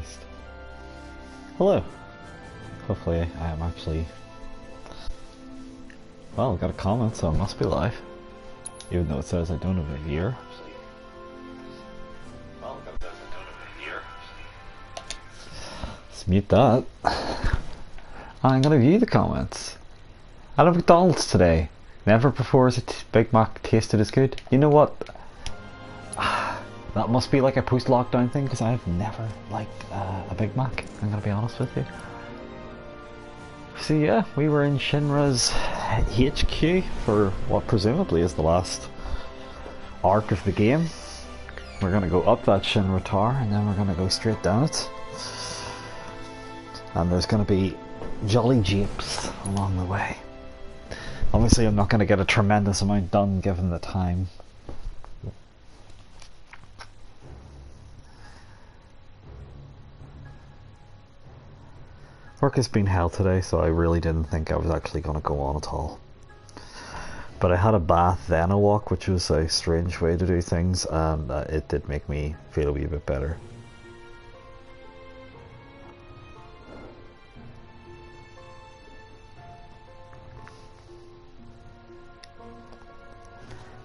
Christ. Hello. Hopefully I am actually... Well, I've got a comment, so it must be live. Even though it says I don't have a viewer. Let's mute that. I'm gonna view the comments. I had McDonald's today. Never before has a Big Mac tasted as good. You know what? That must be like a post-lockdown thing, because I've never liked a Big Mac. I'm gonna be honest with you. So yeah, we were in Shinra's HQ for what presumably is the last arc of the game. We're gonna go up that Shinra tower and then we're gonna go straight down it. And there's gonna be jolly jeeps along the way. Obviously I'm not gonna get a tremendous amount done given the time. Work has been hell today, so I really didn't think I was actually going to go on at all. But I had a bath then a walk, which was a strange way to do things, and it did make me feel a wee bit better.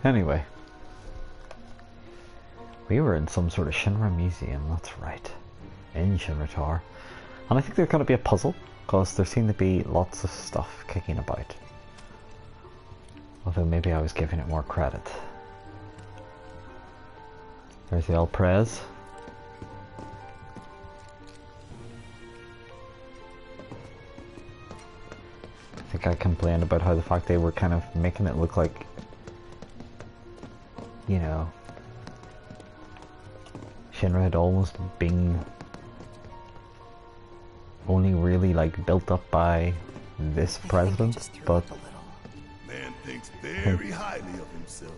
Anyway, we were in some sort of Shinra museum, that's right, in Shinra Tower. And I think there's going to be a puzzle, because there seemed to be lots of stuff kicking about. Although maybe I was giving it more credit. There's the old prez. I think I complained about how the fact they were kind of making it look like, you know, Shinra had almost been only really like built up by this president, but man thinks very highly of himself.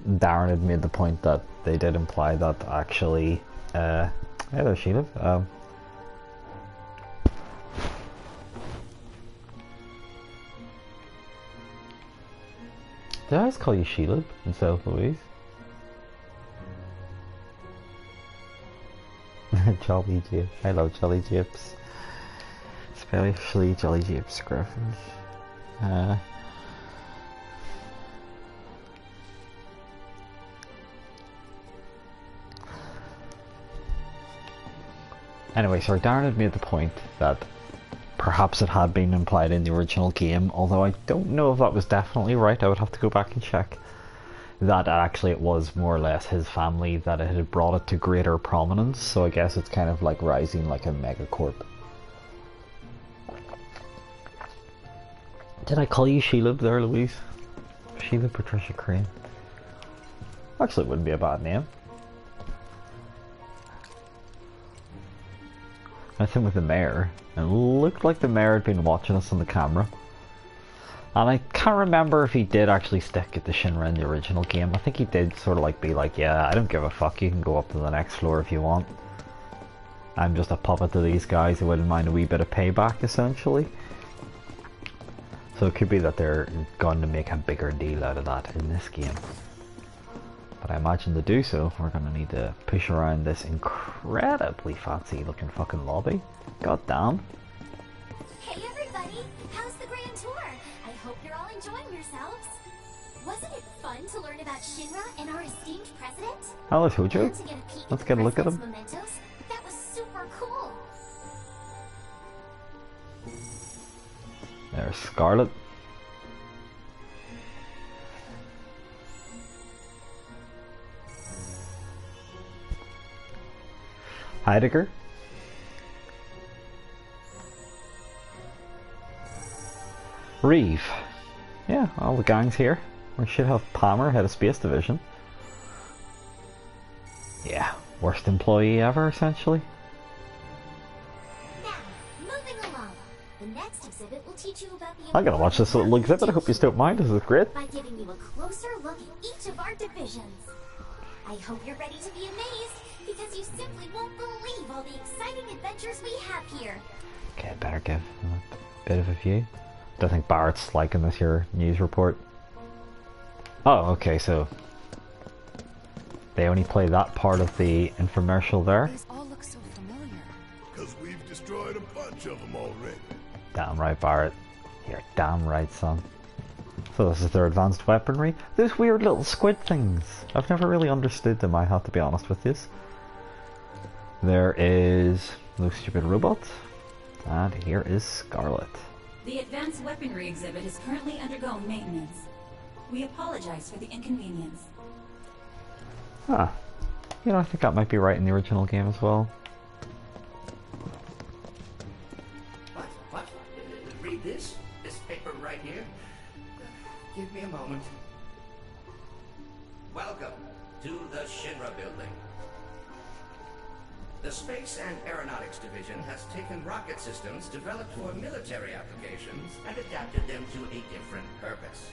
Darren had made the point that they did imply that actually hey there Sheila. Did I just call you Sheila instead of Louise? Jolly Jeep. I love Jolly Jeeps. Especially Jolly Jeeps Griffins. Anyway, sorry, Darren had made the point that perhaps it had been implied in the original game, although I don't know if that was definitely right. I would have to go back and check. That actually it was more or less his family that it had brought it to greater prominence, so I guess it's kind of like rising like a megacorp. Did I call you Sheila there, Louise? Sheila Patricia Crane. Actually, it wouldn't be a bad name. I think with the mayor. It looked like the mayor had been watching us on the camera. And I can't remember if he did actually stick at the Shinra in the original game. I think he did sort of like be like, yeah, I don't give a fuck, you can go up to the next floor if you want. I'm just a puppet to these guys who wouldn't mind a wee bit of payback, essentially. So it could be that they're going to make a bigger deal out of that in this game. But I imagine to do so, we're going to need to push around this incredibly fancy looking fucking lobby. God damn. Hey everybody, how's the grand tour? I hope you're all enjoying yourselves. Wasn't it fun to learn about Shinra and our esteemed president? Hello Hojo. Let's get a look at him. Mementos? That was super cool. There's Scarlet. Heidegger. Reeve. Yeah, all the gang's here. We should have Palmer, head of Space Division. Yeah, worst employee ever, essentially. Now, moving along. The next exhibit will teach you about the I gotta watch this little exhibit, I hope you don't mind, this is great. by giving you a closer look at each of our divisions. I hope you're ready to be amazed, because you simply won't believe all the exciting adventures we have here. Okay, better give a bit of a view. Don't think Barrett's liking this here news report. Oh, okay, so they only play that part of the infomercial there. These all look so familiar. bunch of them already. Damn right, Barrett. You're damn right, son. So this is their advanced weaponry. Those weird little squid things. I've never really understood them, I have to be honest with you. There is those stupid robots. And here is Scarlet. The advanced weaponry exhibit is currently undergoing maintenance. We apologize for the inconvenience. Huh. You know, I think that might be right in the original game as well. What? Read this? This paper right here? Give me a moment. Welcome to the Shinra building. The Space and Aeronautics Division has taken rocket systems developed for military applications and adapted them to a different purpose.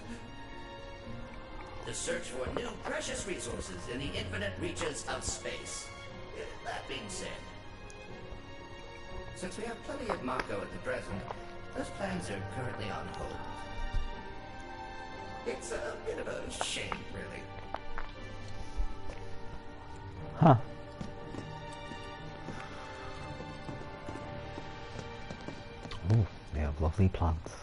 The search for new precious resources in the infinite reaches of space. That being said, since we have plenty of Mako at the present, those plans are currently on hold. It's a bit of a shame, really. Huh. Oh, they have lovely plants.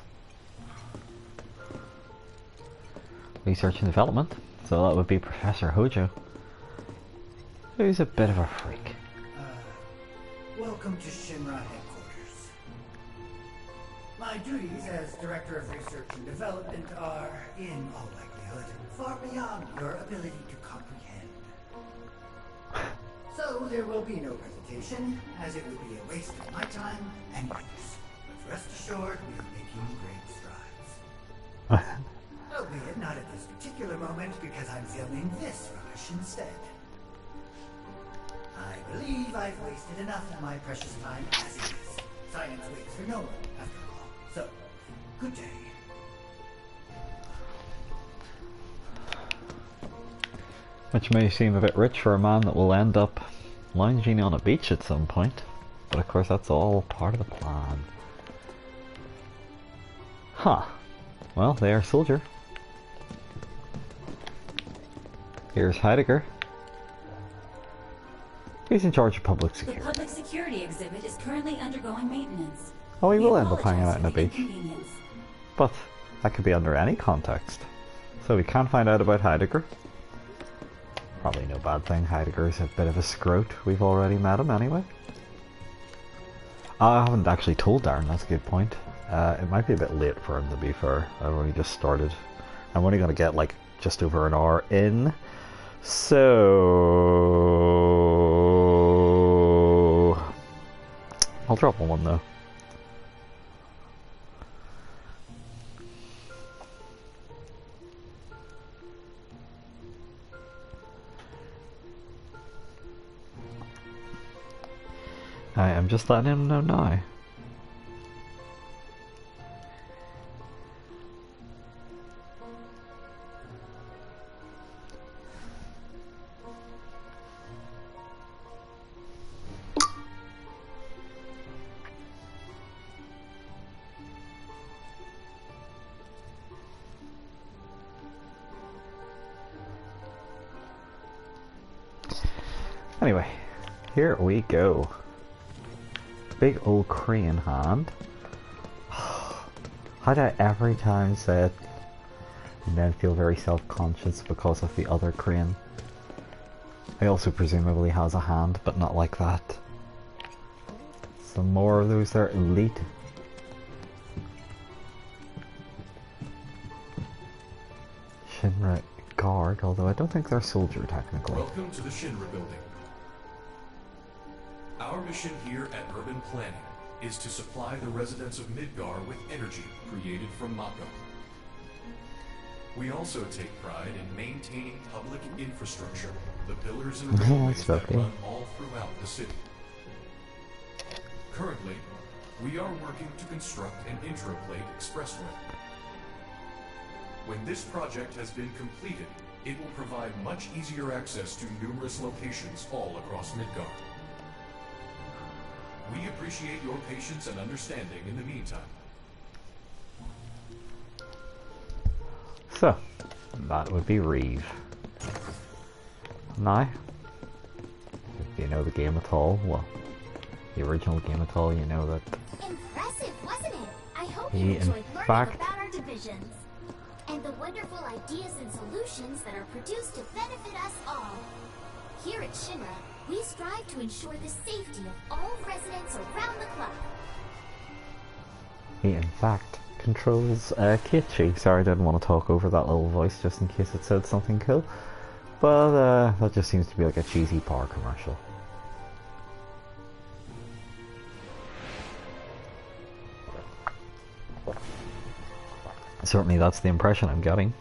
Research and development. So that would be Professor Hojo. Who's a bit of a freak. Welcome to Shinra headquarters. My duties as Director of Research and Development are, in all likelihood, far beyond your ability to comprehend. So there will be no presentation, as it would be a waste of my time and yours. But rest assured, we are making great strides. Albeit not at this particular moment, because I'm filming this rubbish instead. I believe I've wasted enough of my precious time as it is. Science waits for no one, after all. So, good day. Which may seem a bit rich for a man that will end up lounging on a beach at some point. But of course that's all part of the plan. Huh. Well, they are soldier. Here's Heidegger. He's in charge of public security. The public security exhibit is currently undergoing maintenance. Oh, he We will end up hanging out apologize on a for the beach. inconvenience. But that could be under any context. So we can find out about Heidegger. Probably no bad thing. Heidegger's a bit of a scrote. We've already met him anyway. I haven't actually told Darren, that's a good point. It might be a bit late for him, to be fair. I've only just started. I'm only going to get like just over an hour in. So I'll drop him one though. I am just letting him know now. Anyway, here we go. Big old crane hand. How do I every time say it and then feel very self-conscious because of the other crane? He also presumably has a hand, but not like that. Some more of those there, elite. Shinra guard, although I don't think they're soldier technically. Welcome to the Shinra building. Our mission here at Urban Planning is to supply the residents of Midgar with energy created from Mako. We also take pride in maintaining public infrastructure, the pillars and railways that run all throughout the city. Currently, we are working to construct an intraplate expressway. When this project has been completed, it will provide much easier access to numerous locations all across Midgar. We appreciate your patience and understanding in the meantime. So, that would be Reeve. Now, if you know the game at all, well, the original game at all, you know that Impressive, wasn't it? I hope He, you in enjoyed learning fact- about our divisions. And the wonderful ideas and solutions that are produced to benefit us all. Here at Shinra, we strive to ensure the safety of all residents around the clock. he in fact controls Kichi. Sorry, I didn't want to talk over that little voice just in case it said something cool. But that just seems to be like a cheesy power commercial. Certainly that's the impression I'm getting.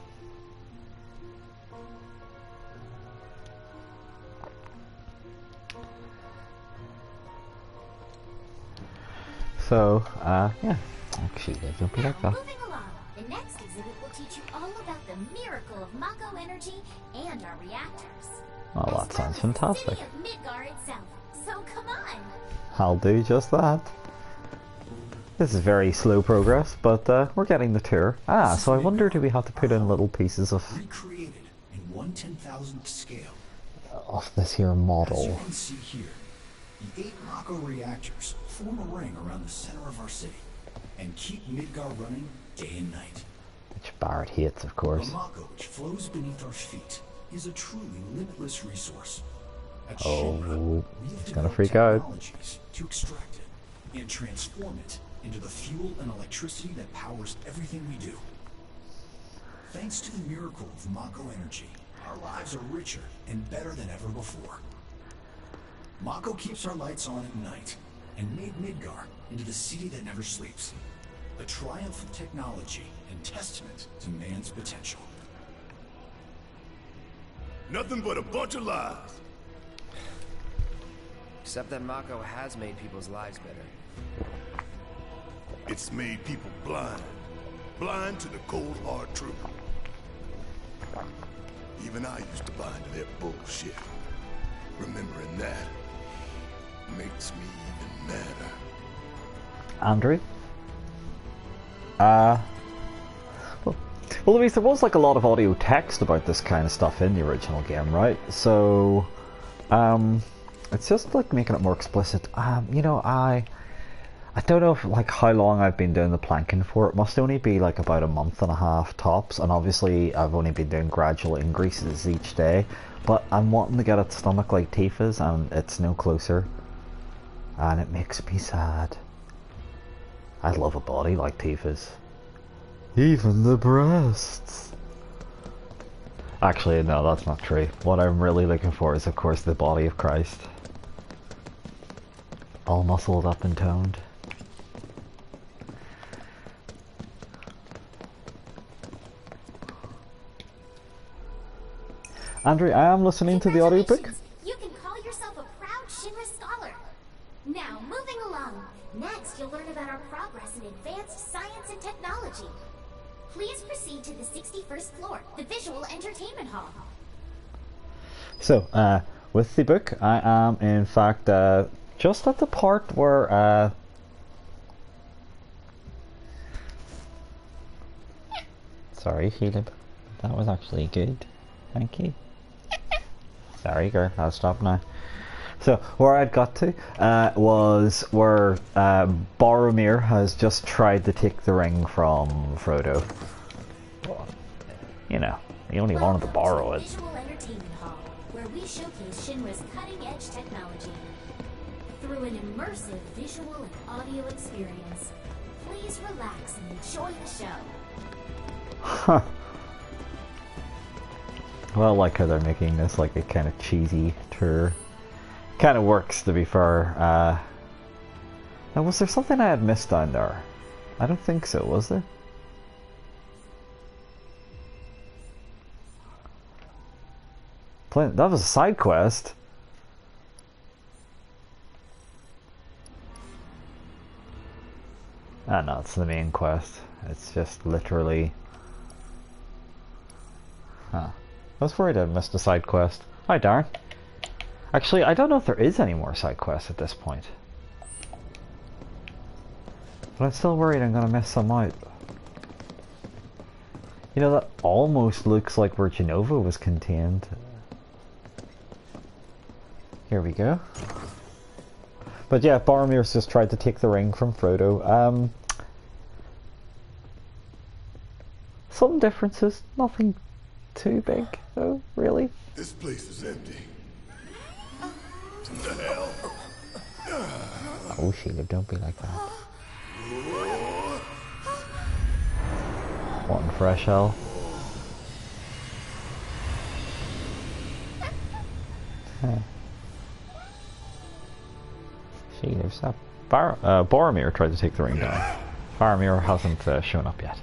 So, yeah. Actually, don't be like that. Moving along, the next exhibit will teach you all about the miracle of Mako energy and our reactors. Oh, As that sounds well as the fantastic. city of Midgar itself. So come on. I'll do just that. This is very slow progress, but we're getting the tour. Ah, so I wonder, do we have to put in little pieces of Recreated in 1/10,000th scale. this here As you model? can see here, the 8 Mako reactors form a ring around the center of our city and keep Midgar running day and night. Which Barrett hates, of The course. Mako which flows beneath our feet is a truly limitless resource. At Oh, Shinra, we have he's gonna developed freak out. technologies to extract it and transform it into the fuel and electricity that powers everything we do. Thanks to the miracle of Mako energy, our lives are richer and better than ever before. Mako keeps our lights on at night and made Midgar into the city that never sleeps. A triumph of technology and testament to man's potential. Nothing but a bunch of lies. Except that Mako has made people's lives better. It's made people blind. Blind to the cold hard truth. Even I used to buy into their bullshit. Remembering that makes me even madder. Andrew? Well, Louise, there was like a lot of audio text about this kind of stuff in the original game, right? So, it's just like making it more explicit. You know, I don't know if, like, how long I've been doing the planking for. It must only be like about a month and a half tops, and obviously I've only been doing gradual increases each day. But I'm wanting to get its stomach like Tifa's, and it's no closer. And it makes me sad. I love a body like Tifa's. Even the breasts. Actually, no, that's not true. What I'm really looking for is, of course, the body of Christ. All muscled up and toned. Andrew, I am listening to the audiobook. Congratulations. You can call yourself a proud Shinra scholar. Now, moving along. Next, you'll learn about our progress in advanced science and technology. Please proceed to the 61st floor, the Visual Entertainment Hall. So, with the book, I am in fact just at the part where sorry, Caleb. That was actually good. Thank you. Sorry, girl. I'll stop now. So, where I'd got to was where Boromir has just tried to take the ring from Frodo. Well, you know, he only wanted to borrow it. Visual Entertainment Hall, where we showcase Shinra's cutting-edge technology. Through an immersive visual and audio experience, please relax and enjoy the show. Huh. Well, I like how they're making this like a kind of cheesy tour. Kind of works, to be fair. Now, was there something I had missed down there? I don't think so, was there? That was a side quest. Ah, no, it's the main quest. It's just literally... Huh. I was worried I missed a side quest. Hi, Darren. Actually, I don't know if there is any more side quests at this point. But I'm still worried I'm gonna miss some out. You know, that almost looks like where Genova was contained. Here we go. But yeah, Boromir's just tried to take the ring from Frodo. Some differences, nothing too big, though, really. This place is empty. What the hell? Oh, Sheila, don't be like that. Wanting fresh hell. Sheila, stop. Boromir tried to take the ring down. Boromir hasn't shown up yet.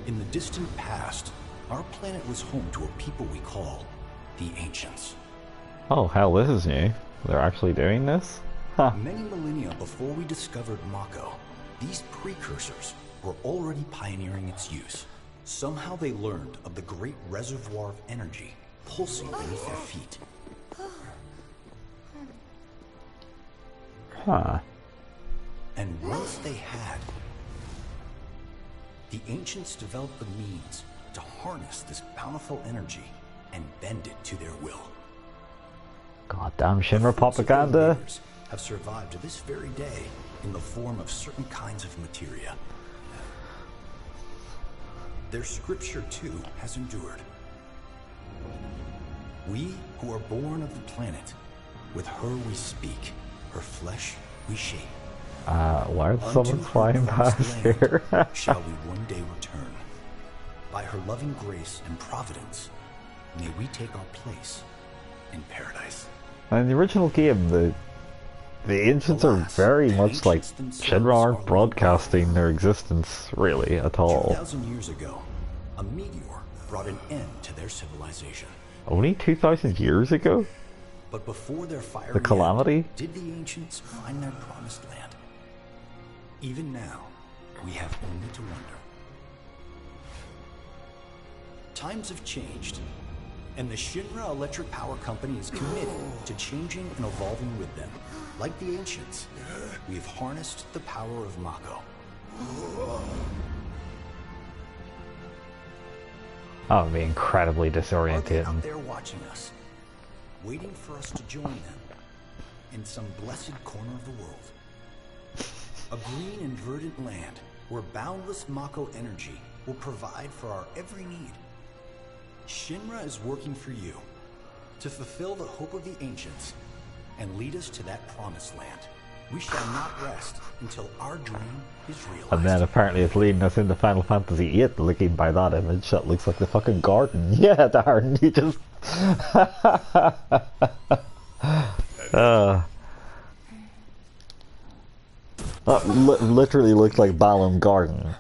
In the distant past, our planet was home to a people we call the Ancients. Oh, hell, this is new. They're actually doing this? Huh. Many millennia before we discovered Mako, these precursors were already pioneering its use. Somehow they learned of the great reservoir of energy pulsing beneath their feet. Huh. And once they had, the Ancients developed the means to harness this bountiful energy and bend it to their will. Goddamn Shinra propaganda. Have survived to this very day in the form of certain kinds of materia. Their scripture too has endured. We who are born of the planet, with her we speak, her flesh we shape. Why are someone flying past here? Shall we one day return? By her loving grace and providence, may we take our place in paradise. In the original game, the Ancients are very much like Shinra aren't broadcasting their existence really at all. 2,000 years ago, a meteor brought an end to their civilization. Only 2,000 years ago? But before their fiery The calamity? end, did the Ancients find their promised land? Even now, we have only to wonder. Times have changed, and the Shinra Electric Power Company is committed to changing and evolving with them. Like the Ancients, we have harnessed the power of Mako. That would be incredibly Are they disorientating. out there watching us, waiting for us to join them in some blessed corner of the world? A green and verdant land where boundless Mako energy will provide for our every need. Shinra is working for you to fulfill the hope of the Ancients and lead us to that promised land. We shall not rest until our dream is realized. And then apparently it's leading us into Final Fantasy VIII, looking by that image that looks like the fucking garden. Yeah, Darren, you just... That literally looks like Balam Garden.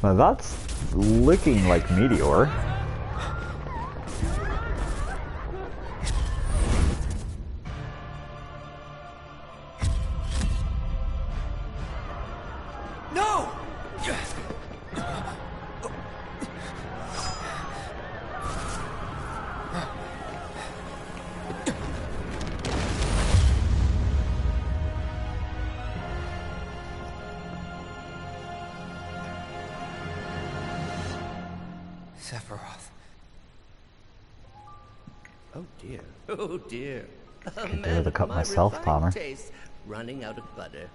Now that's looking like Meteor. No! Sephiroth. Oh dear. Oh dear. A do man the of cut my myself, refined Palmer. taste running out of butter.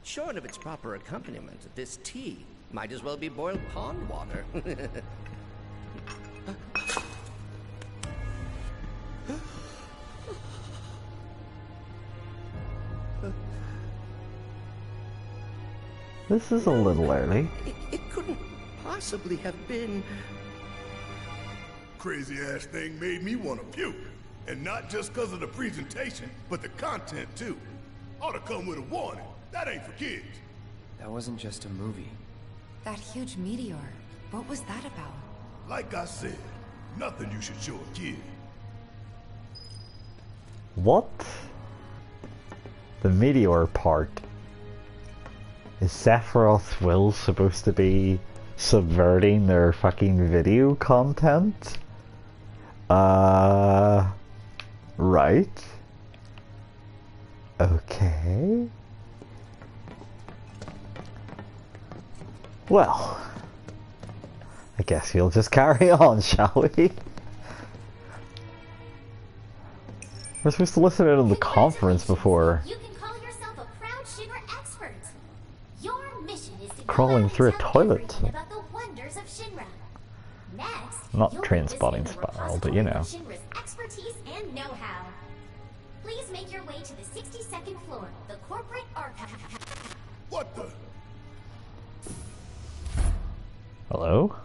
Short of its proper accompaniment, this tea might as well be boiled pond water. This is a little early. It couldn't possibly have been... Crazy ass thing made me want to puke. And not just because of the presentation, but the content too. Ought to come with a warning. That ain't for kids. That wasn't just a movie. That huge meteor, what was that about? Like I said, nothing you should show a kid. What? The Meteor part. Is Sephiroth's will supposed to be subverting their fucking video content. Right. Okay. Well, I guess we'll just carry on, shall we? We're supposed to listen in on the conference before. You can call yourself a proud Shinra expert. Your mission is to Crawling through a toilet. about the wonders of Shinra. Next, Not you'll train be spotting visiting the spiral, but you know. repository of Shinra's expertise and know-how. Please make your way to the 62nd floor, the corporate archive. What the? Hello?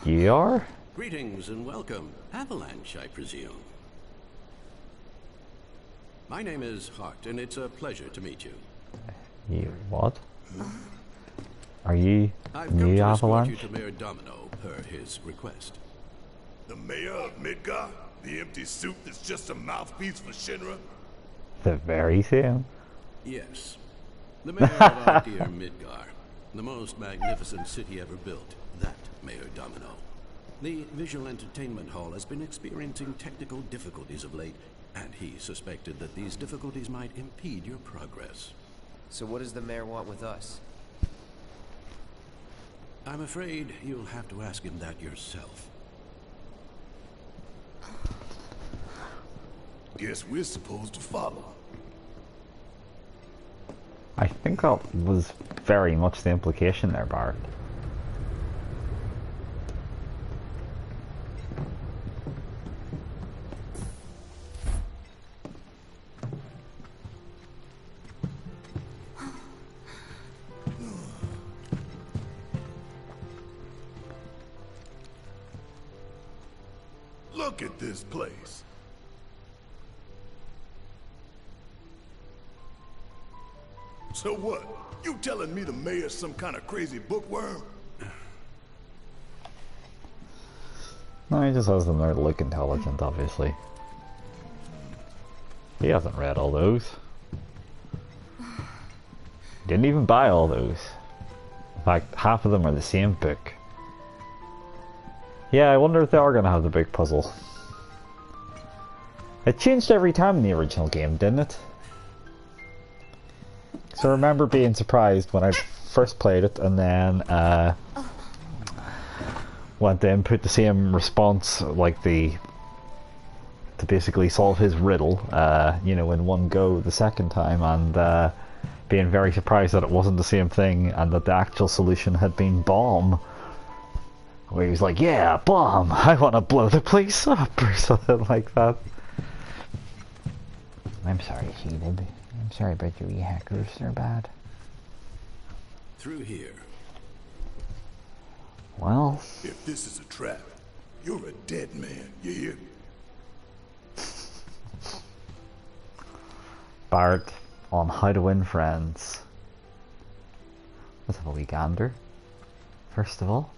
You are? Greetings and welcome. Avalanche, I presume. My name is Hart, and it's a pleasure to meet you. You what? Are you I've come new to escort Avalanche? you to Mayor Domino, per his request. The Mayor of Midgar? The empty suit that's just a mouthpiece for Shinra? The very same. Yes. The Mayor of our dear Midgar. The most magnificent city ever built. That Mayor Domino. The visual entertainment hall has been experiencing technical difficulties of late, and he suspected that these difficulties might impede your progress. So what does the mayor want with us? I'm afraid you'll have to ask him that yourself. Guess we're supposed to follow. I think that was very much the implication there, Bart. Look at this place. So what? You telling me the mayor's some kind of crazy bookworm? No, he just has them there to look intelligent, obviously. He hasn't read all those. Didn't even buy all those. In fact, half of them are the same book. Yeah, I wonder if they are going to have the big puzzle. It changed every time in the original game, didn't it? So I remember being surprised when I first played it, and then went to input the same response, like to basically solve his riddle, you know, in one go the second time, and being very surprised that it wasn't the same thing, and that the actual solution had been bomb. Where he was like, yeah, bomb, I want to blow the place up, or something like that. I'm sorry, Heated. I'm sorry about your e-hackers, they're bad. Through here. Well... If this is a trap, you're a dead man, you hear? Bart on How to Win Friends. Let's have a wee gander. First of all.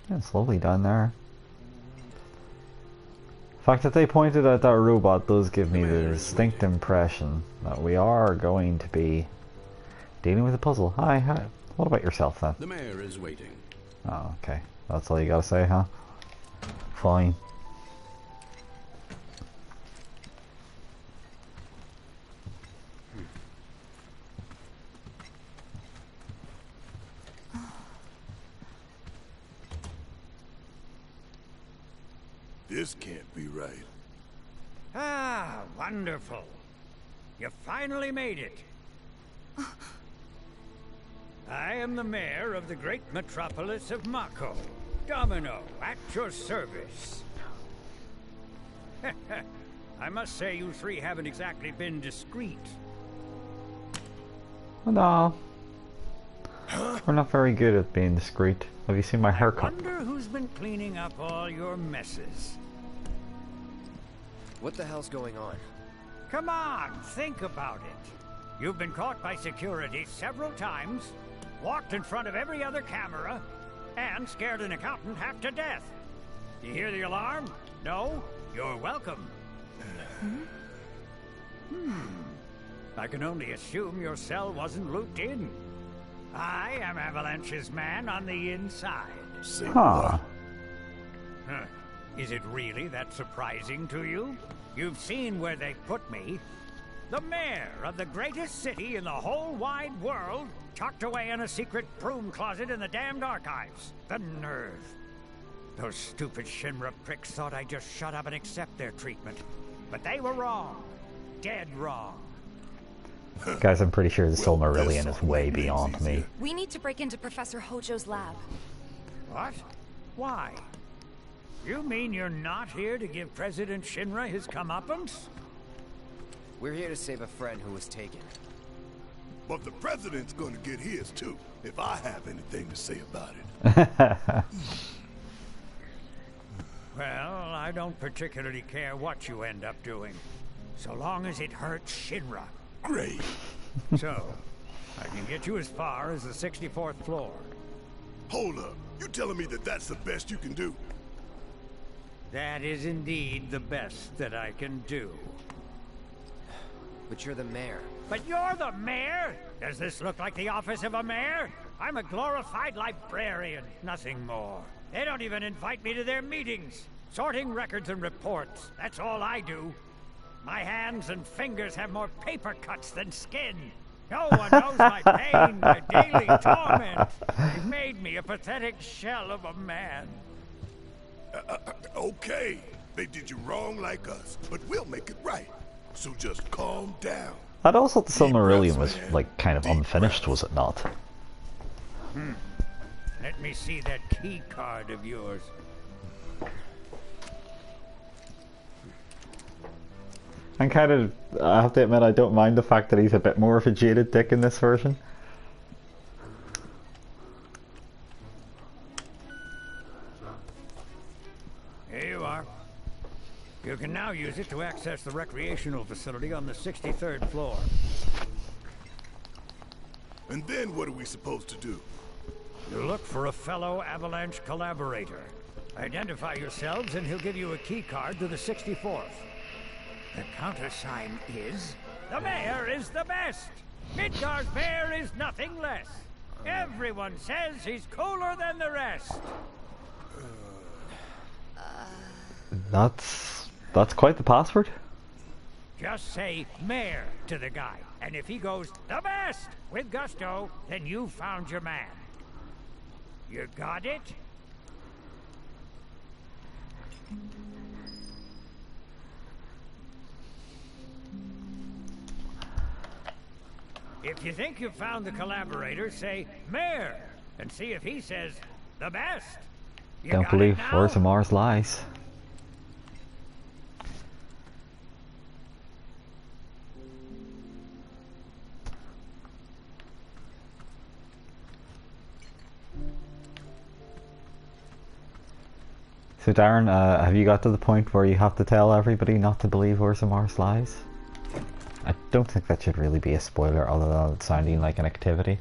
Yeah, it's lovely down there. The fact that they pointed out that robot does give me the distinct impression that we are going to be dealing with a puzzle. Hi. What about yourself then? The mayor is waiting. Oh, okay. That's all you gotta say, huh? Fine. This can't be right. Ah, wonderful. You finally made it. I am the mayor of the great metropolis of Mako. Domino, at your service. I must say you three haven't exactly been discreet. No. We're not very good at being discreet. Have you seen my haircut? I wonder who's been cleaning up all your messes. What the hell's going on? Come on, think about it. You've been caught by security several times, walked in front of every other camera, and scared an accountant half to death. You hear the alarm? No? You're welcome. I can only assume your cell wasn't looped in. I am Avalanche's man on the inside. Huh. Huh. Is it really that surprising to you? You've seen where they put me. The mayor of the greatest city in the whole wide world, tucked away in a secret broom closet in the damned archives. The nerve. Those stupid Shinra pricks thought I'd just shut up and accept their treatment. But they were wrong. Dead wrong. Guys, I'm pretty sure the Silmarillion is way beyond me. We need to break into Professor Hojo's lab. What? Why? You mean you're not here to give President Shinra his comeuppance? We're here to save a friend who was taken. But the president's gonna get his too, if I have anything to say about it. Well, I don't particularly care what you end up doing, so long as it hurts Shinra. Great. So, I can get you as far as the 64th floor. Hold up. You telling me that that's the best you can do? That is indeed the best that I can do. But you're the mayor. But you're the mayor? Does this look like the office of a mayor? I'm a glorified librarian, nothing more. They don't even invite me to their meetings. Sorting records and reports, that's all I do. My hands and fingers have more paper cuts than skin. No one knows my pain, my daily torment. They've made me a pathetic shell of a man. Okay, they did you wrong like us, but we'll make it right. So just calm down. And also the Silmarillion was, like, kind of unfinished, was it not? Let me see that key card of yours. And kind of, I have to admit, I don't mind the fact that he's a bit more of a jaded dick in this version. Here you are. You can now use it to access the recreational facility on the 63rd floor. And then what are we supposed to do? You look for a fellow Avalanche collaborator. Identify yourselves and he'll give you a key card to the 64th. The countersign is... The mayor is the best! Midgar's mayor is nothing less! Everyone says he's cooler than the rest! That's quite the password. Just say mayor to the guy, and if he goes the best with gusto, then you found your man. You got it? If you think you've found the collaborator, say mayor, and see if he says the best. You Don't got believe it now? where Mars lies. So Darren, have you got to the point where you have to tell everybody not to believe where Mars lies? I don't think that should really be a spoiler, other than it sounding like an activity.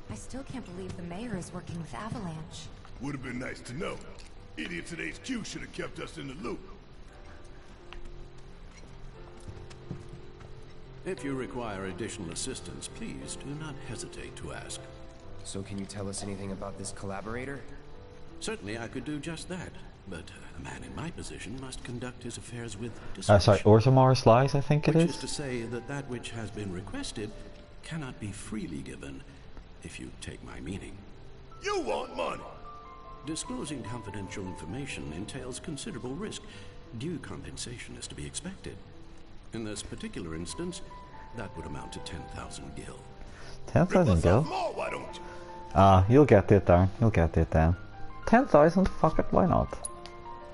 I still can't believe the mayor is working with Avalanche. Would have been nice to know. Idiots at HQ should have kept us in the loop. If you require additional assistance, please do not hesitate to ask. So can you tell us anything about this collaborator? Certainly I could do just that, but a man in my position must conduct his affairs with discretion. Sorry, Orzamar's lies, I think it is. Which is to say that that which has been requested cannot be freely given, if you take my meaning. You want money! Disclosing confidential information entails considerable risk. Due compensation is to be expected. In this particular instance, that would amount to 10,000 gil. 10,000 gil? More, why don't you? You'll get it, Darren. You'll get it then. 10,000? Fuck it, why not?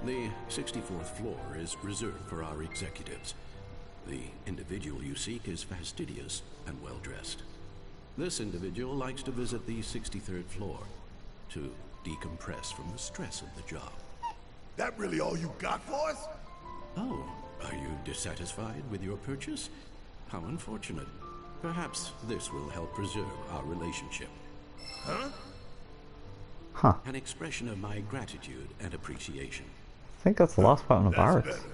The 64th floor is reserved for our executives. The individual you seek is fastidious and well-dressed. This individual likes to visit the 63rd floor to decompress from the stress of the job. That really all you got for us? Oh, are you dissatisfied with your purchase? How unfortunate. Perhaps this will help preserve our relationship. Huh? Huh. An expression of my gratitude and appreciation. think that's the last weapon of That's Barrett's. better.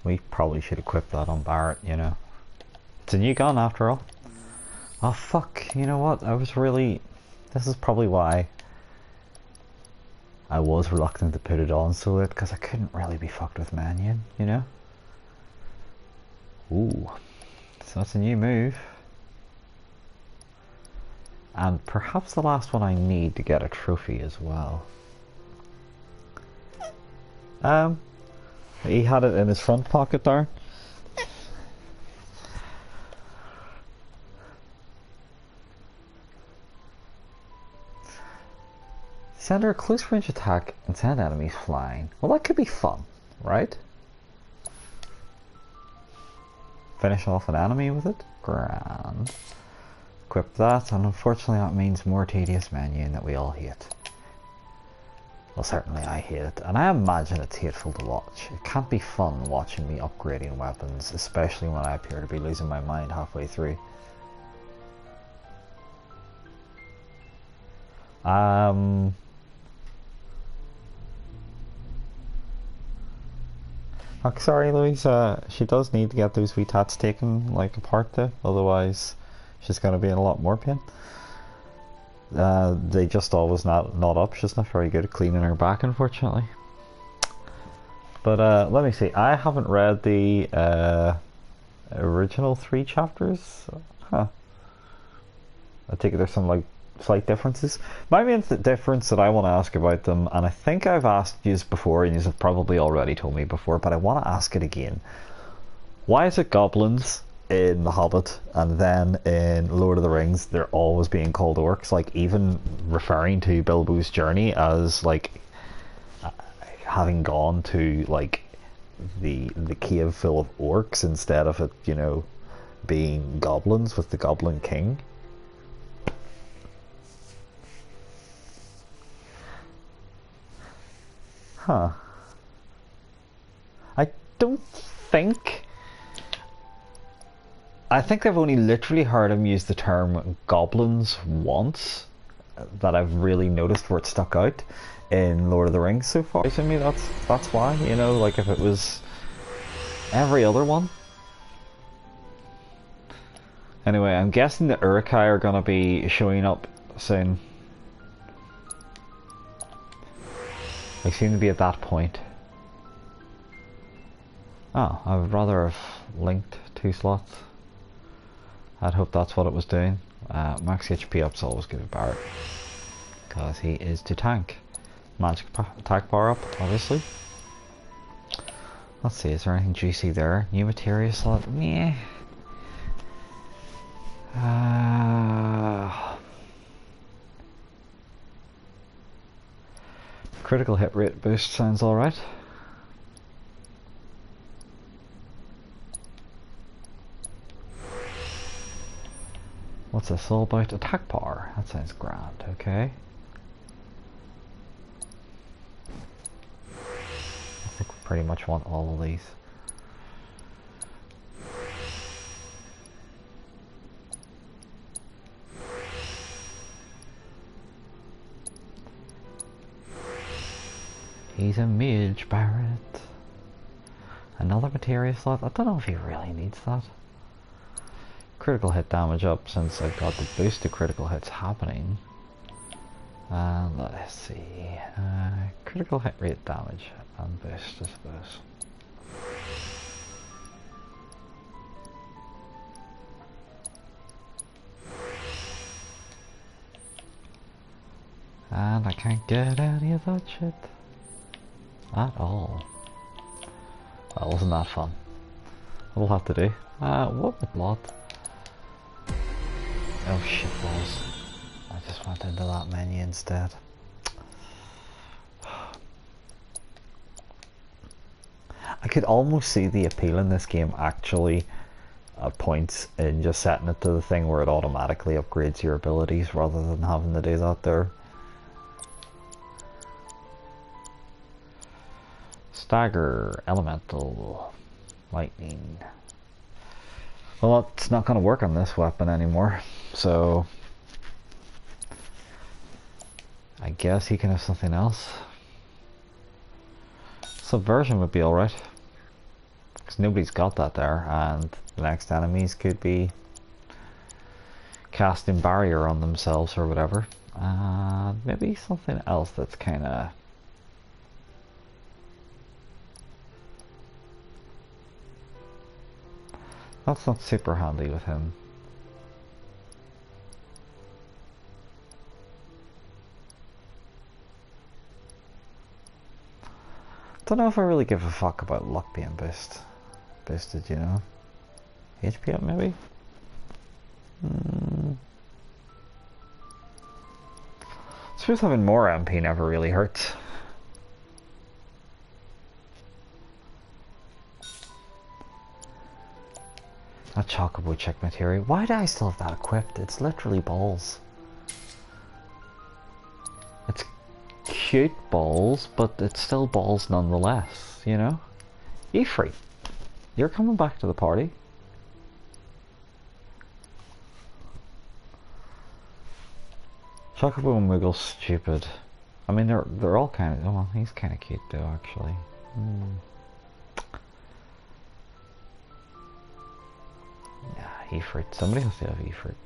We probably should equip that on Barrett, you know. It's a new gun after all. Oh fuck, you know what? This is probably why I was reluctant to put it on so late, because I couldn't really be fucked with Mannion, you know? Ooh. So that's a new move. And perhaps the last one I need to get a trophy as well. He had it in his front pocket there. Send her a close range attack and send enemies flying. Well, that could be fun, right? Finish off an enemy with it? Grand. Equip that, and unfortunately that means more tedious menu that we all hate. Well, certainly I hate it, and I imagine it's hateful to watch. It can't be fun watching me upgrading weapons, especially when I appear to be losing my mind halfway through. I'm sorry, Louise, she does need to get those wee tats taken, like, apart though, otherwise she's gonna be in a lot more pain. They just always not up. She's not very good at cleaning her back, unfortunately. But let me see. I haven't read the original 3 chapters. Huh. I take it there's some like slight differences. My main difference that I want to ask about them, and I think I've asked you before, and you have probably already told me before, but I want to ask it again. Why is it goblins in The Hobbit, and then in Lord of the Rings they're always being called orcs, like even referring to Bilbo's journey as like having gone to like the cave full of orcs instead of it, you know, being goblins with the Goblin King? Huh. I think I've only literally heard him use the term goblins once that I've really noticed where it stuck out in Lord of the Rings so far. To me, that's why, you know, like if it was every other one. Anyway, I'm guessing the Uruk-hai are gonna be showing up soon. We seem to be at that point. Oh, I would rather have linked 2 slots. I'd hope that's what it was doing. Max HP up's always good with Barrett, because he is to tank. Magic attack power up, obviously. Let's see, is there anything juicy there? New materia slot? Meh. Critical hit rate boost sounds alright. What's this all about? Attack power. That sounds grand, okay. I think we pretty much want all of these. He's a mage, Barrett. Another materia slot? I don't know if he really needs that. Critical hit damage up since I've got the boost to critical hits happening. And let's see. Critical hit rate damage and boost, I suppose. And I can't get any of that shit at all. That wasn't that fun. We'll have to do. What with blood? Oh shit balls. I just went into that menu instead. I could almost see the appeal in this game actually at points in just setting it to the thing where it automatically upgrades your abilities rather than having to do that there. Stagger, elemental, lightning. Well, it's not going to work on this weapon anymore, so I guess he can have something else. Subversion would be alright. Because nobody's got that there, and the next enemies could be casting barrier on themselves or whatever. Maybe something else that's kinda... That's not super handy with him. Don't know if I really give a fuck about luck being boosted, you know? HP up maybe? I suppose having more MP never really hurts. That chocobo check material. Why do I still have that equipped? It's literally balls. It's cute balls, but it's still balls nonetheless, you know? Ifrit, you're coming back to the party. Chocobo and Wiggle's stupid. I mean, they're all kind of... Oh, well, he's kind of cute though, actually. Yeah, Ifrit. Somebody has to have Ifrit.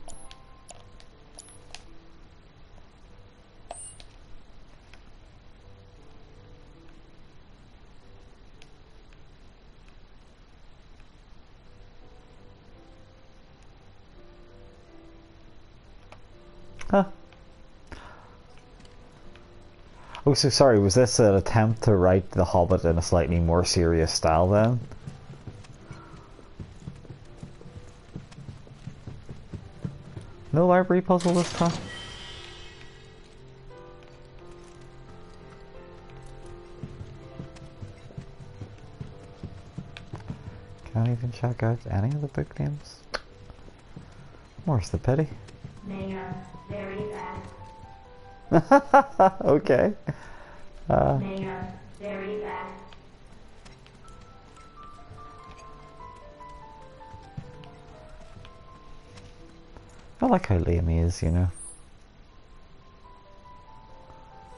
Huh. Oh, so sorry, was this an attempt to write The Hobbit in a slightly more serious style then? No library puzzle this time? Can't even check out any of the book names? More's the pity. Mayor, very bad. Okay. Mayor, very bad. I like how lame he is, you know.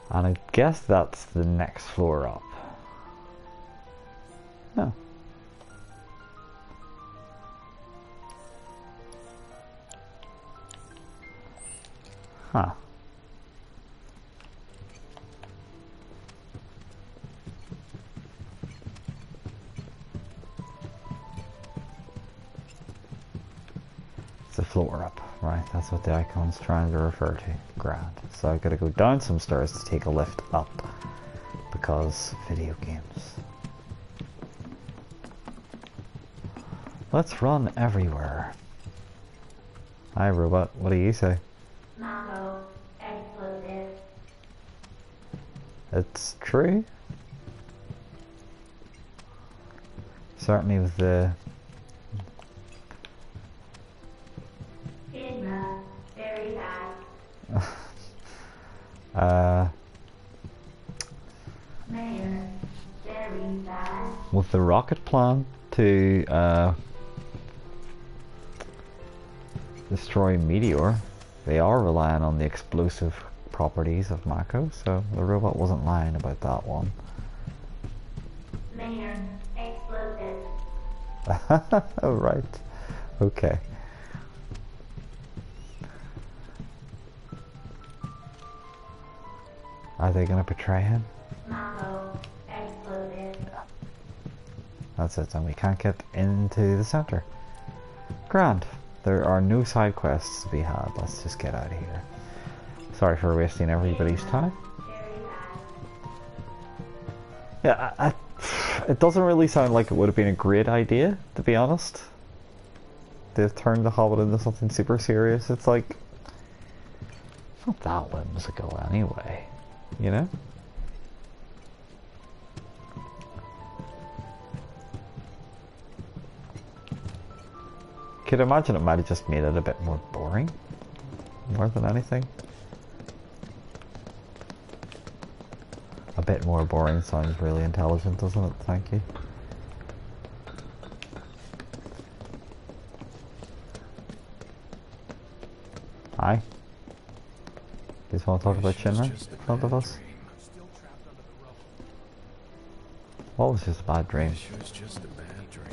And I guess that's the next floor up. No. Huh. It's a floor up, right? That's what the icon's trying to refer to. Grand. So I gotta go down some stairs to take a lift up. Because video games. Let's run everywhere. Hi robot, what do you say? Mako, explosive. It's true. Certainly with the... Shinra, very bad. Mayor, very bad. With the rocket plan to destroy Meteor, they are relying on the explosive properties of Mako, so the robot wasn't lying about that one. Mayor, explosive. Oh, right. Okay. Are they gonna betray him? Mako, explosive. That's it, and we can't get into the center. Grand. There are no side quests to be had. Let's just get out of here. Sorry for wasting everybody's time. Yeah, it doesn't really sound like it would have been a great idea, to be honest. They've turned the Hobbit into something super serious. It's like... It's not that whimsical anyway, you know? Could imagine it might have just made it a bit more boring, more than anything. A bit more boring sounds really intelligent, doesn't it? Thank you. Hi. You just want to talk about Shinra in front of us? What was just a bad dream? Sure, it's just a bad dream.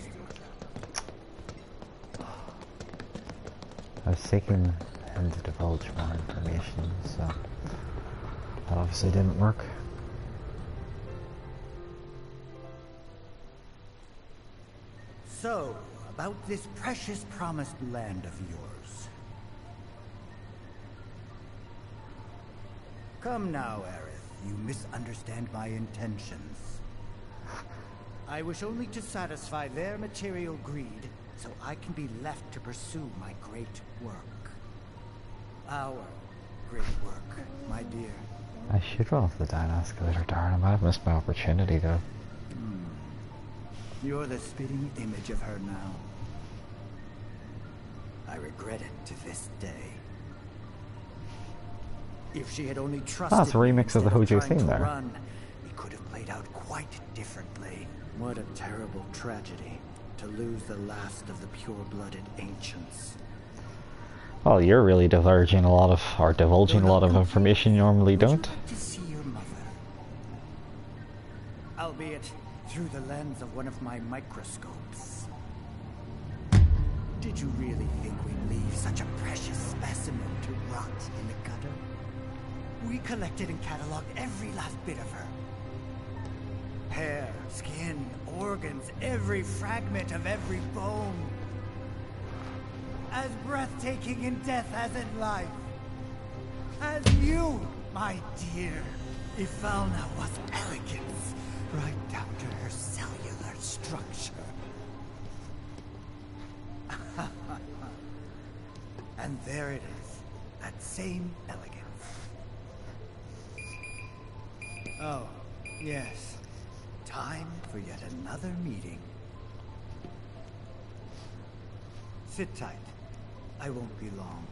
I was seeking him to divulge more information, so that obviously didn't work. So, about this precious promised land of yours. Come now, Aerith. You misunderstand my intentions. I wish only to satisfy their material greed, so I can be left to pursue my great work. Our great work, my dear. I should roll off the down escalator, darn. I might have missed my opportunity, though. You're the spitting image of her now. I regret it to this day. If she had only trusted it's a remix of the Hojo theme there. Run, it could have played out quite differently. What a terrible tragedy to lose the last of the pure-blooded ancients. Well, you're really divulging a lot of information you normally don't. To see your mother, albeit through the lens of one of my microscopes. Did you really think we'd leave such a precious specimen to rot in the gutter? We collected and cataloged every last bit of her. Hair, skin, organs, every fragment of every bone. As breathtaking in death as in life. As you, my dear. Ifalna was elegance, right down to her cellular structure. And there it is, that same elegance. Oh, yes. Time for yet another meeting. Sit tight. I won't be long.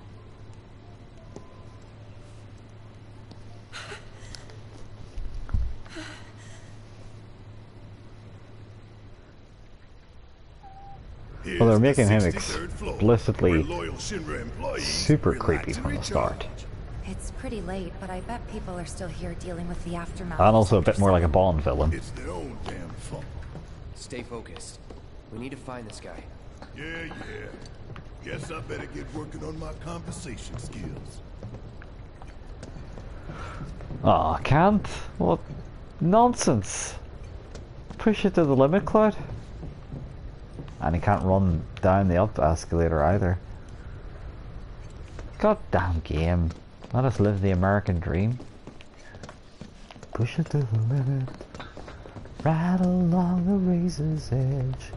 Well, they're making him explicitly super creepy from the start. It's pretty late, but I bet people are still here dealing with the aftermath. And also a bit more like a Bond villain. It's their own damn fault. Stay focused. We need to find this guy. Yeah. Guess I better get working on my conversation skills. Aw, I can't? What nonsense. Push it to the limit, Cloud. And he can't run down the up escalator either. Goddamn game. Let us live the American dream. Push it to the limit. Right along the razor's edge.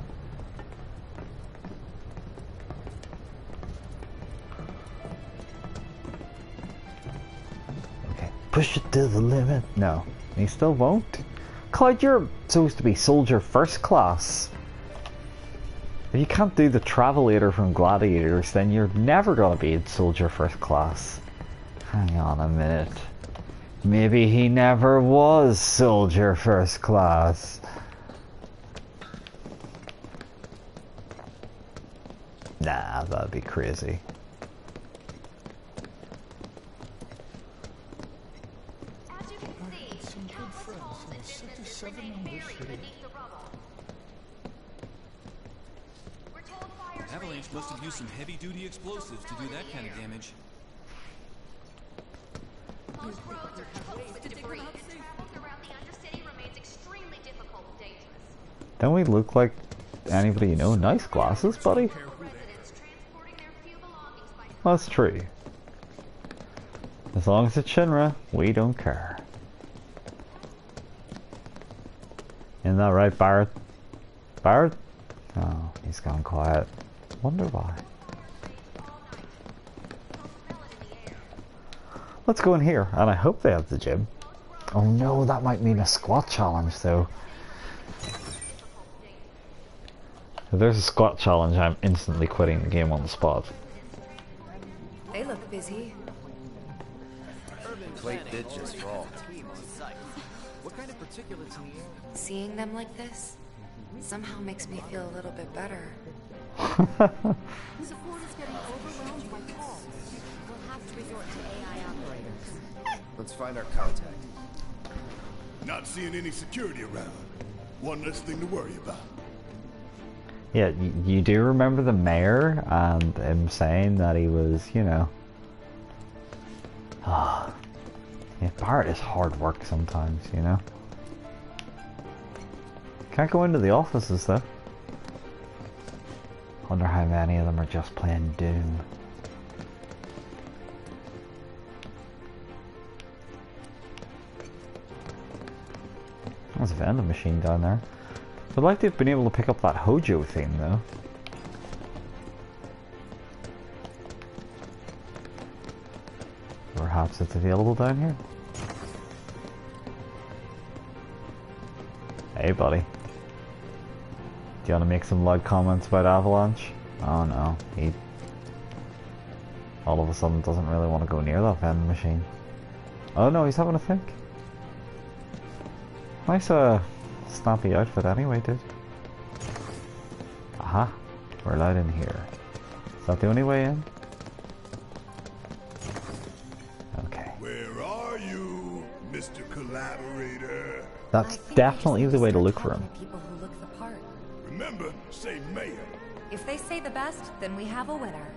Okay, push it to the limit. No, he still won't. Clyde, you're supposed to be soldier first class. If you can't do the travelator from Gladiators, then you're never gonna be in soldier first class. Hang on a minute. Maybe he never was soldier first class. Nah, that'd be crazy. As you can see, countless homes and businesses remain buried beneath the rubble. We're told fires Avalanche must have used some heavy-duty explosives to do that kind of damage. Most roads are choked with debris, and travel around the Undercity remains extremely difficult and dangerous. Don't we look like anybody you know? Nice glasses, buddy. Residents transporting their few belongings by That's true. As long as it's Shinra, we don't care. Isn't that right, Barrett? Barrett? Oh, he's gone quiet. Wonder why. Let's go in here, and I hope they have the gym. Oh no, that might mean a squat challenge though. If there's a squat challenge, I'm instantly quitting the game on the spot. They look busy. Plate did just fall. What kind of particulates in the air? Seeing them like this somehow makes me feel a little bit better. Support is getting overwhelmed by calls. We'll have to resort to AI operators. Let's find our contact. Not seeing any security around. One less thing to worry about. Yeah, you do remember the mayor and him saying that he was, you know... Ah, yeah, Bart is hard work sometimes, you know? Can't go into the offices though. Wonder how many of them are just playing Doom. There's a vending machine down there. I'd like to have been able to pick up that Hojo theme though. Perhaps it's available down here. Hey buddy. Do you want to make some loud comments about Avalanche? Oh no, he all of a sudden doesn't really want to go near that vending machine. Oh no, he's having a think. Nice snappy outfit anyway, dude. Aha, we're allowed in here. Is that the only way in? Okay. Where are you, Mr. Collaborator? That's definitely the way to look for him. People who look the part. Remember, say Mayor. If they say the best, then we have a winner.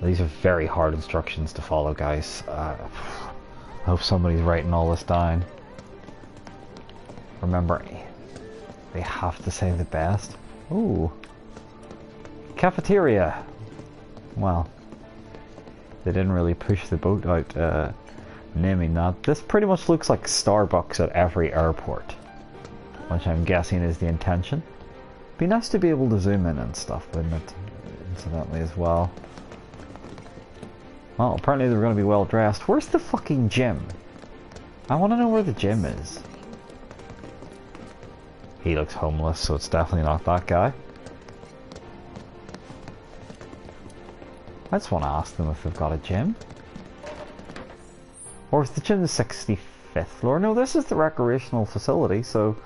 These are very hard instructions to follow, guys. I hope somebody's writing all this down. Remember, they have to say the best. Ooh. Cafeteria. Well, they didn't really push the boat out, naming that. This pretty much looks like Starbucks at every airport, which I'm guessing is the intention. Be nice to be able to zoom in and stuff, wouldn't it? Incidentally as well. Well, apparently they're going to be well dressed. Where's the fucking gym? I want to know where the gym is. He looks homeless, so it's definitely not that guy. I just want to ask them if they've got a gym. Or is the gym the 65th floor? No, this is the recreational facility, so...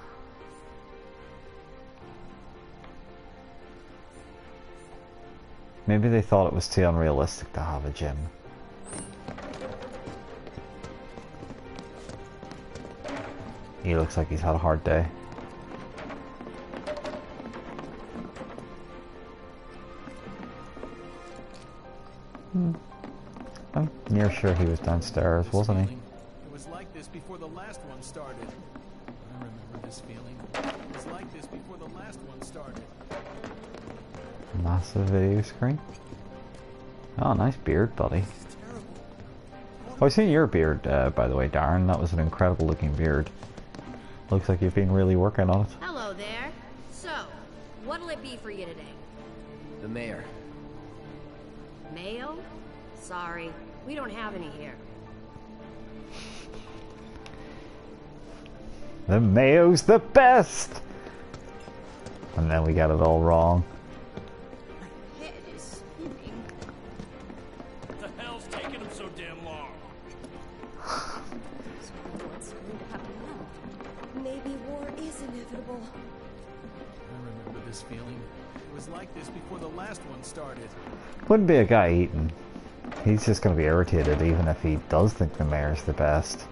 maybe they thought it was too unrealistic to have a gym. He looks like he's had a hard day. I'm near sure he was downstairs, wasn't he? It was like this before the last one started. I remember this feeling. It was like this before the last one started. Massive video screen. Oh, nice beard, buddy. Oh, I've seen your beard, by the way, Darren. That was an incredible looking beard. Looks like you've been really working on it. Hello there. So, what'll it be for you today? The mayor. Mayo? Sorry, we don't have any here. The mayo's the best! And then we got it all wrong. My head is spinning. What the hell's taking them so damn long? So what's going to happen now? Maybe war is inevitable. I remember this feeling. It was like this before the last one started. Wouldn't be a guy eating. He's just going to be irritated even if he does think the mayor's the best.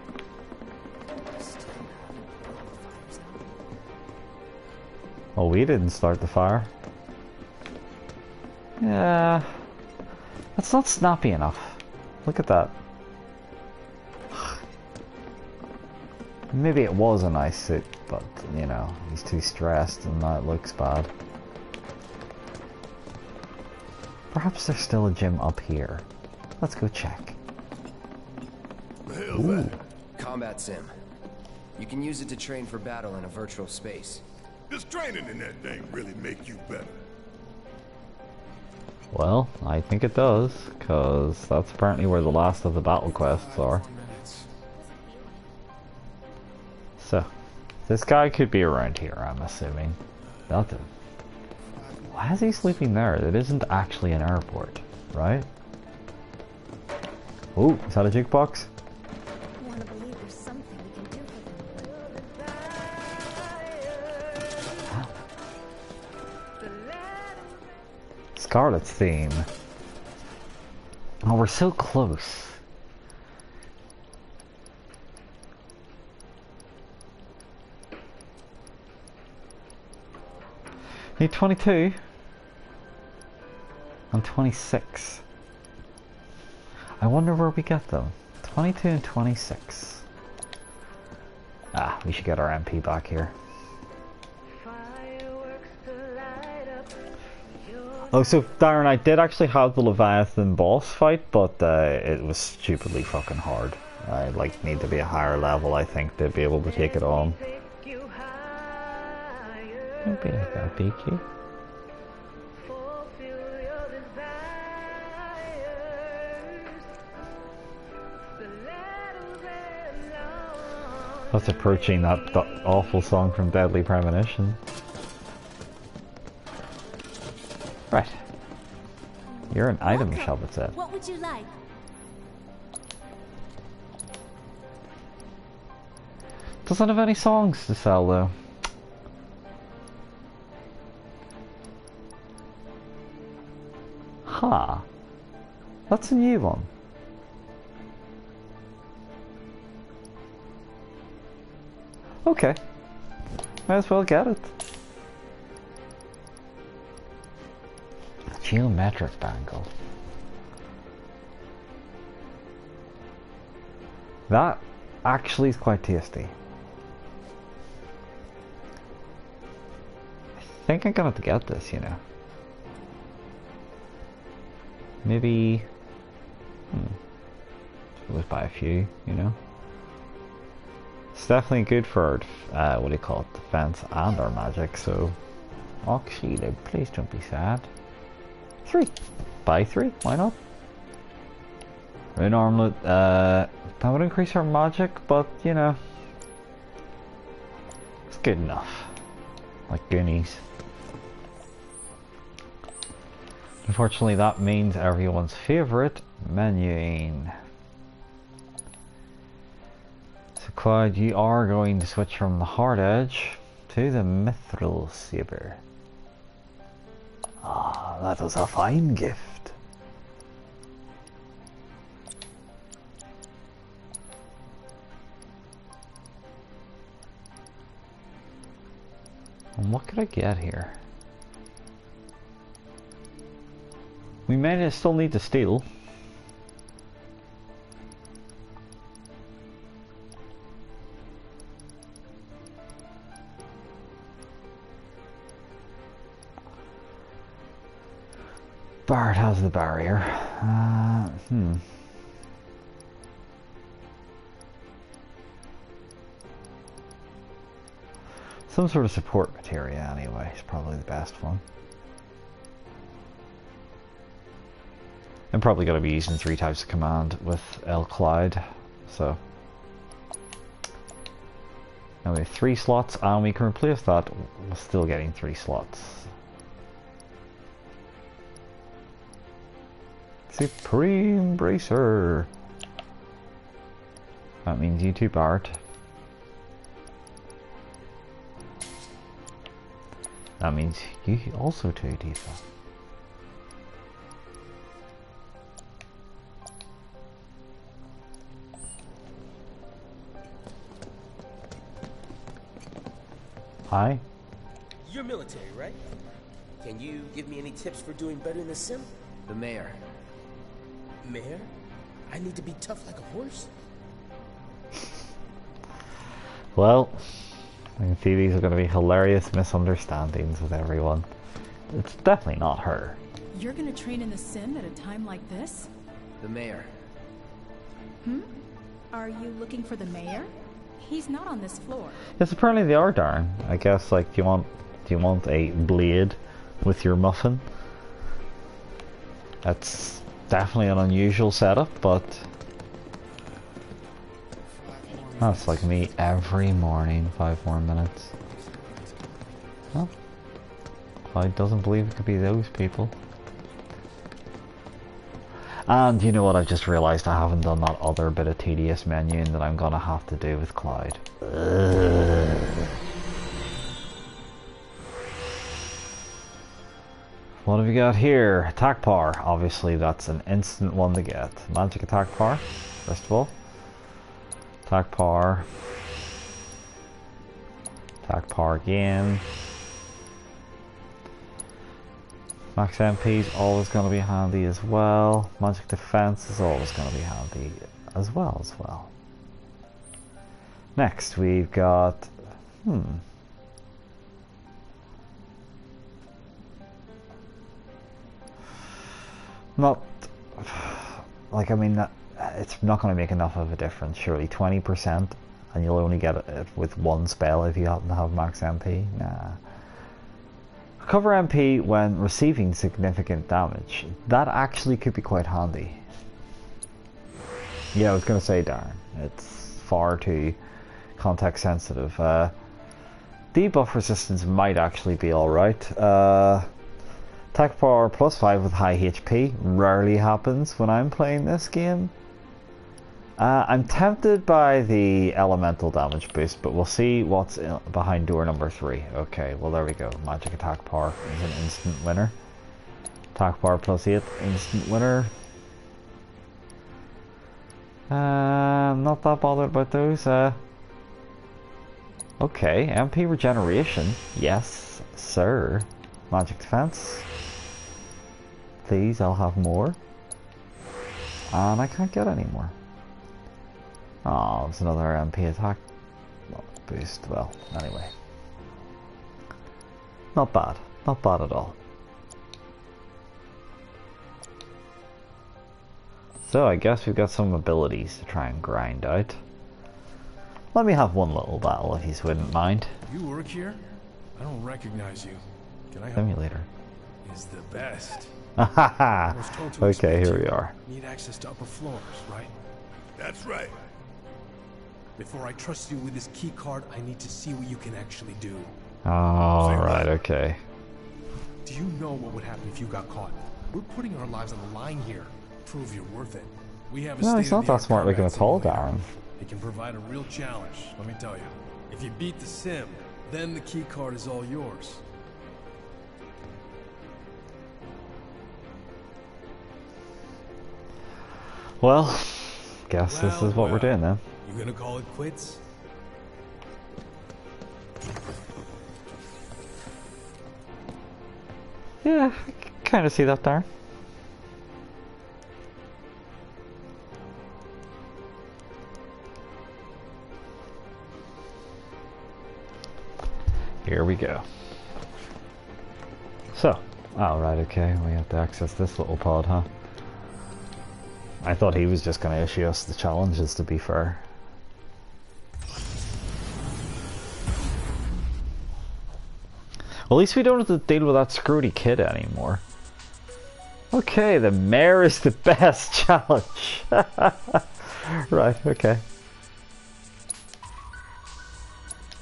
Well, we didn't start the fire. Yeah, that's not snappy enough. Look at that. Maybe it was a nice suit, but, you know, he's too stressed and that looks bad. Perhaps there's still a gym up here. Let's go check. Ooh. Combat sim. You can use it to train for battle in a virtual space. Does training in that thing really make you better? Well, I think it does, because that's apparently where the last of the battle quests are. So, this guy could be around here, I'm assuming. Nothing. Why is he sleeping there? It isn't actually an airport, right? Oh, is that a jukebox? I want to believe there's something we can do for them. Scarlet's theme. Oh, we're so close. Need 22 and 26. I wonder where we get them. 22 and 26. Ah, we should get our MP back here. Oh, so Darren, I did actually have the Leviathan boss fight, but it was stupidly fucking hard. I like need to be a higher level, I think, to be able to take it on. Don't be like that, BQ. That's approaching that awful song from Deadly Premonition. Right. You're an item shop, it said. What would you like? Doesn't have any songs to sell though. Huh. That's a new one. Okay. Might as well get it. Geometric bangle. That actually is quite tasty. I think I'm gonna have to get this, you know. Maybe... Let's buy a few, you know. It's definitely good for, what do you call it, defense and our magic, so... Actually, please don't be sad. 3. Buy 3, why not? Rune armlet, that would increase our magic, but, you know... It's good enough. Like Goonies. Unfortunately, that means everyone's favorite, menuing. So Clyde, you are going to switch from the hard edge to the mithril saber. Ah, that was a fine gift. And what could I get here? We may still need to steal. Bard has the barrier. Some sort of support materia anyway is probably the best one. I'm probably going to be using 3 types of command with El Clyde, so. Now we have 3 slots and we can replace that with still getting 3 slots. Supreme Bracer. That means you too, Bart. That means you also too, Tifa. Hi. You're military, right? Can you give me any tips for doing better in the sim? The mayor. Mayor? I need to be tough like a horse? Well, I can see these are going to be hilarious misunderstandings with everyone. It's definitely not her. You're gonna train in the sim at a time like this? The mayor. Are you looking for the mayor? He's not on this floor. Yes, apparently they are, Darren. I guess, like, do you want a blade with your muffin? That's definitely an unusual setup, but that's like me every morning, 5 more minutes. Well, Clyde doesn't believe it could be those people. And you know what, I've just realised I haven't done that other bit of tedious menuing that I'm gonna have to do with Clyde. What have we got here? Attack power. Obviously that's an instant one to get. Magic attack power, first of all. Attack power. Attack power again. Max MP is always going to be handy as well. Magic defense is always going to be handy as well. Next we've got not like, I mean, it's not going to make enough of a difference, surely. 20%, and you'll only get it with one spell if you happen to have max MP. Nah. Recover MP when receiving significant damage. That actually could be quite handy. Yeah, I was going to say, darn, it's far too context sensitive. Debuff resistance might actually be alright. Attack power +5 with high HP rarely happens when I'm playing this game. I'm tempted by the elemental damage boost, but we'll see what's behind door number 3. Okay, well there we go. Magic attack power is an instant winner. Attack power +8, instant winner. I'm not that bothered about those. Okay, MP regeneration. Yes, sir. Magic defense. Please, I'll have more. And I can't get any more. Oh, there's another MP attack boost. Well, anyway. Not bad. Not bad at all. So I guess we've got some abilities to try and grind out. Let me have one little battle if you wouldn't mind. You work here? I don't recognize you. Can I help? Simulator. Is the best. Okay, here we are. Need access to upper floors, right? That's right. Before I trust you with this key card, I need to see what you can actually do. Alright, okay. Do you know what would happen if you got caught? We're putting our lives on the line here. Prove you're worth it. We have a No, he's not that smart looking at all, Darren. It can provide a real challenge, let me tell you. If you beat the sim, then the key card is all yours. Well, guess this is what we're doing then. You gonna call it quits? Yeah, I kind of see that, Darren. Here we go. So, right, okay, we have to access this little pod, huh? I thought he was just going to issue us the challenges, to be fair. At least we don't have to deal with that screwty kid anymore. Okay, the mayor is the best challenge. Right, okay.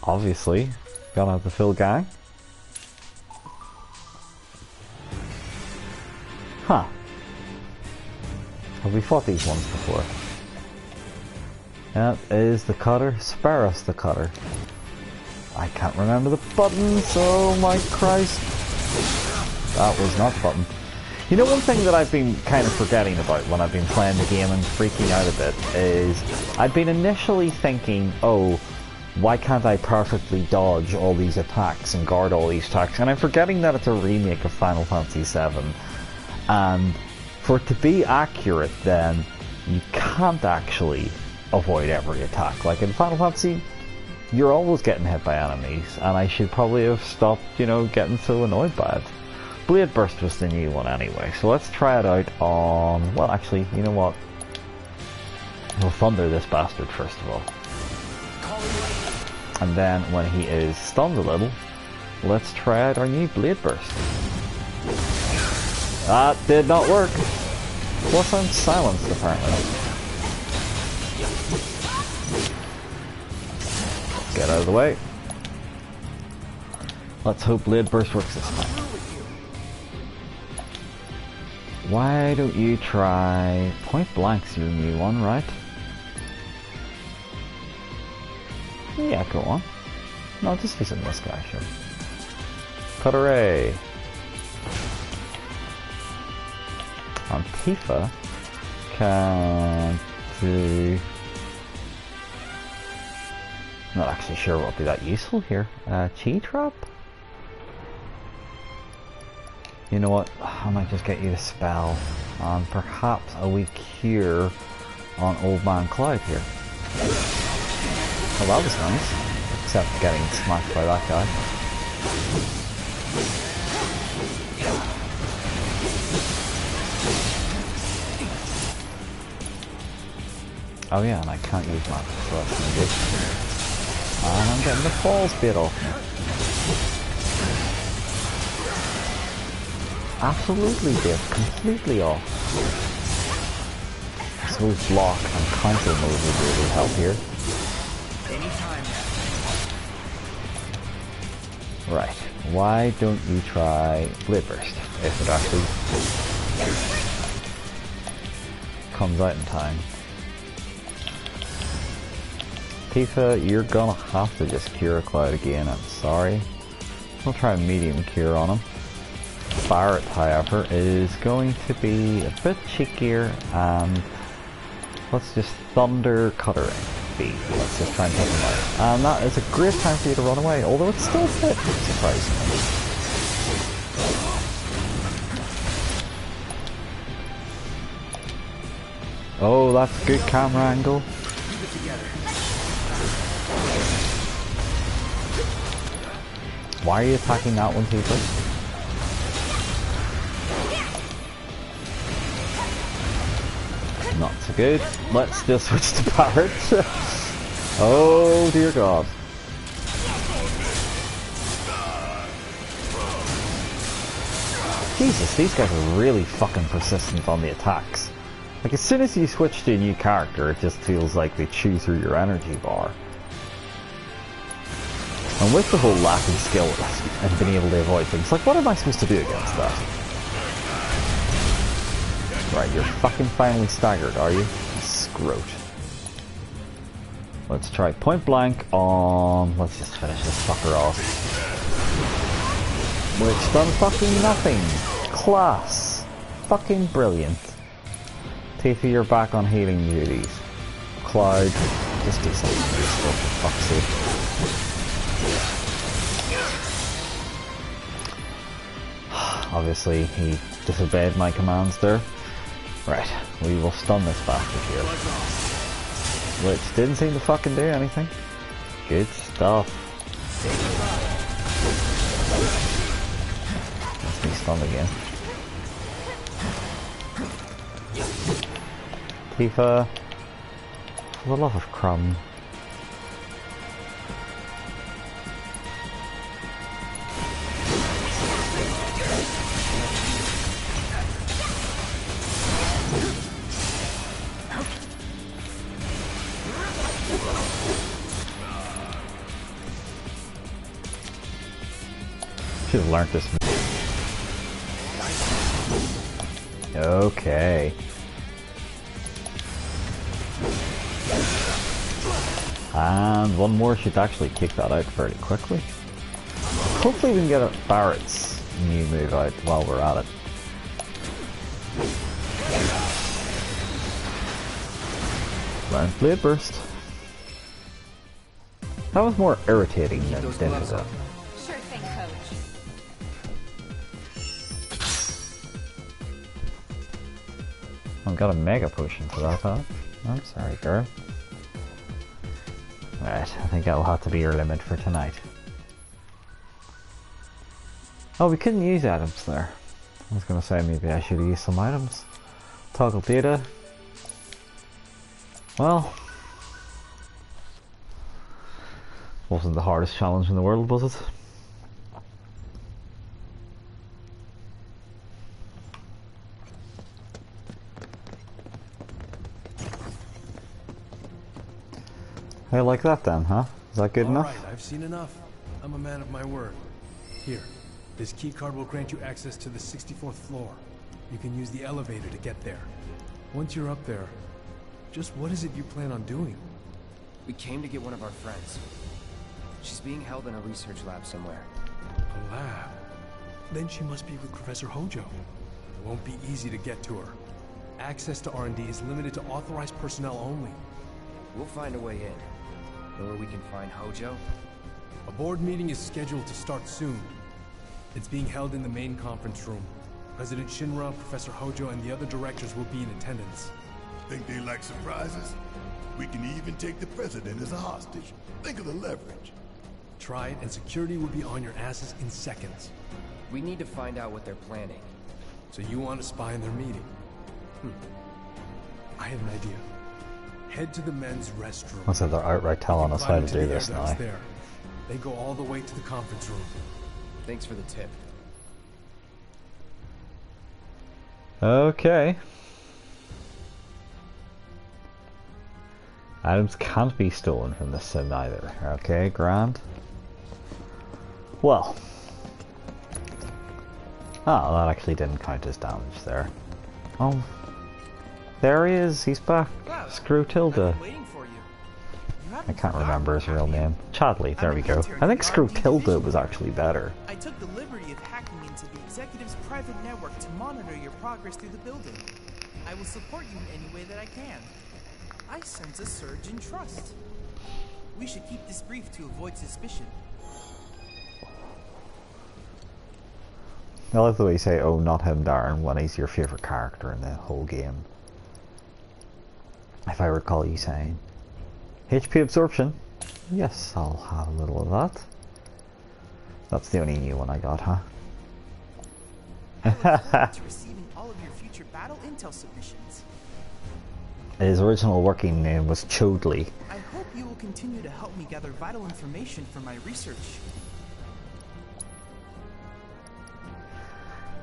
Obviously, gotta have the full gang. Huh. Have we fought these ones before? That is the cutter. Spare us the cutter. I can't remember the buttons. Oh my Christ. That was not the button. You know, one thing that I've been kind of forgetting about when I've been playing the game and freaking out a bit is I've been initially thinking, oh, why can't I perfectly dodge all these attacks and guard all these attacks? And I'm forgetting that it's a remake of Final Fantasy VII. And for it to be accurate, then you can't actually avoid every attack. Like in Final Fantasy, you're always getting hit by enemies, and I should probably have stopped, you know, getting so annoyed by it. Blade Burst was the new one anyway, so let's try it out on... Well, actually, you know what? We'll thunder this bastard first of all. And then, when he is stunned a little, let's try out our new Blade Burst. That did not work. Plus I'm silenced, apparently. Get out of the way. Let's hope Blade Burst works this time. Why don't you try... Point Blank's your new one, right? Yeah, go on. No, just using this guy, sure. Cut-a-ray! Tifa can do... Not actually sure what would be that useful here. Chi Trap? You know what? I might just get you to spell, and perhaps a wee cure on Old Man Cloud here. Well, that was nice, except getting smacked by that guy. Oh yeah, and I can't use magic, so that's no good. And I'm getting the falls bit off me. Absolutely bit, completely off. I suppose block and counter mode would really help here. Right, why don't you try Blade Burst, if it actually comes out in time. Tifa, you're gonna have to just cure Cloud again, I'm sorry. We'll try a medium cure on him. Barret, however, is going to be a bit cheekier, and let's just Thunder Cuttering Speed. Let's just try and take him out. And that is a great time for you to run away, although it's still fit, surprisingly. Oh, that's a good camera angle. Why are you attacking that one, Tifa? Not so good. Let's just switch to Barret. Oh dear god. Jesus, these guys are really fucking persistent on the attacks. Like, as soon as you switch to a new character, it just feels like they chew through your energy bar. And with the whole lack of skill and being able to avoid things, like, what am I supposed to do against that? Right, you're fucking finally staggered, are you? Scrote. Let's try point blank on... Let's just finish this fucker off. Which done fucking nothing. Class. Fucking brilliant. Tifa, you're back on healing duties. Cloud, just do something useful, for fuck's sake. Obviously, he disobeyed my commands there. Right, we will stun this bastard here. Which didn't seem to fucking do anything. Good stuff. Let's be stunned again. Tifa, for the love of crumb. Should have learned this. Okay. And one more should actually kick that out fairly quickly. Hopefully we can get Barret's new move out while we're at it. Learn Blade Burst. That was more irritating than difficult. Sure thing, Coach. I've got a mega potion for that, huh? I'm sorry, girl. Right, I think that'll have to be your limit for tonight. Oh, we couldn't use items there. I was gonna say maybe I should use some items. Toggle data. Well, wasn't the hardest challenge in the world, was it? Hey, like that then, huh? Is that good enough? Alright, I've seen enough. I'm a man of my word. Here, this key card will grant you access to the 64th floor. You can use the elevator to get there. Once you're up there, just what is it you plan on doing? We came to get one of our friends. She's being held in a research lab somewhere. A lab? Then she must be with Professor Hojo. It won't be easy to get to her. Access to R&D is limited to authorized personnel only. We'll find a way in. Know where we can find Hojo? A board meeting is scheduled to start soon. It's being held in the main conference room. President Shinra, Professor Hojo, and the other directors will be in attendance. Think they like surprises? We can even take the president as a hostage. Think of the leverage. Try it, and security will be on your asses in seconds. We need to find out what they're planning. So you want to spy in their meeting? I have an idea. Head to the men's restroom. Looks like they're outright telling us how to do this now. There. They go all the way to the conference room. Thanks for the tip. Okay. Items can't be stolen from the sim either. Okay, grand. Well. Oh, that actually didn't count as damage there. Oh. There he is, he's back. Screw Tilda. I can't remember his real name. Chadley, there we go. I think Screw Tilda was actually better. I took the liberty of hacking into the executive's private network to monitor your progress through the building. I will support you in any way that I can. I sense a surge in trust. We should keep this brief to avoid suspicion. I love the way you say, oh, not him, Darren, when he's your favourite character in the whole game. If I recall you saying. HP absorption. Yes, I'll have a little of that. That's the only new one I got, huh? I look forward to receiving all of your future battle intel submissions. His original working name was Chodley. I hope you will continue to help me gather vital information for my research.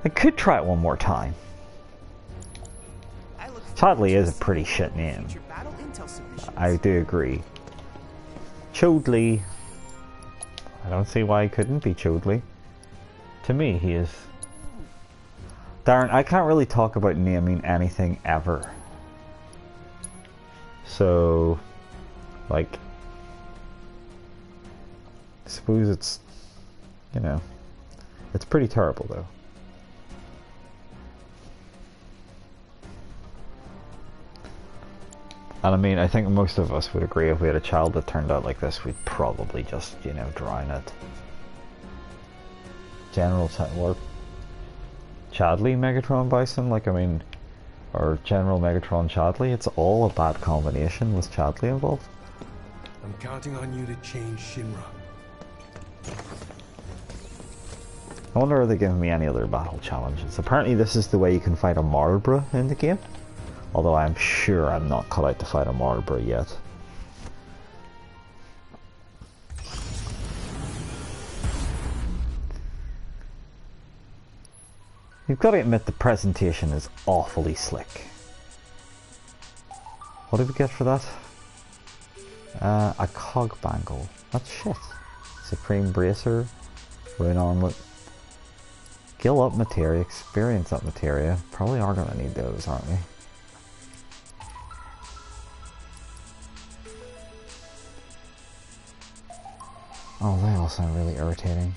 I could try it one more time. Chodley is a pretty shit name. I do agree. Chodley. I don't see why he couldn't be Chodley. To me, he is. Darren, I can't really talk about naming anything ever. So, like, I suppose it's, you know, it's pretty terrible though. And I mean, I think most of us would agree if we had a child that turned out like this, we'd probably just, you know, drown it. General Chadley Megatron Bison, like, I mean, or General Megatron Chadley, it's all a bad combination with Chadley involved. I'm counting on you to change Shinra. I wonder if they're giving me any other battle challenges. Apparently this is the way you can fight a Marlborough in the game. Although I'm sure I'm not cut out to fight a Marlborough yet. You've got to admit the presentation is awfully slick. What did we get for that? A cog bangle. That's shit. Supreme Bracer. Rune Armlet. Gill up materia. Experience up materia. Probably are going to need those, aren't we? Oh, they all sound really irritating.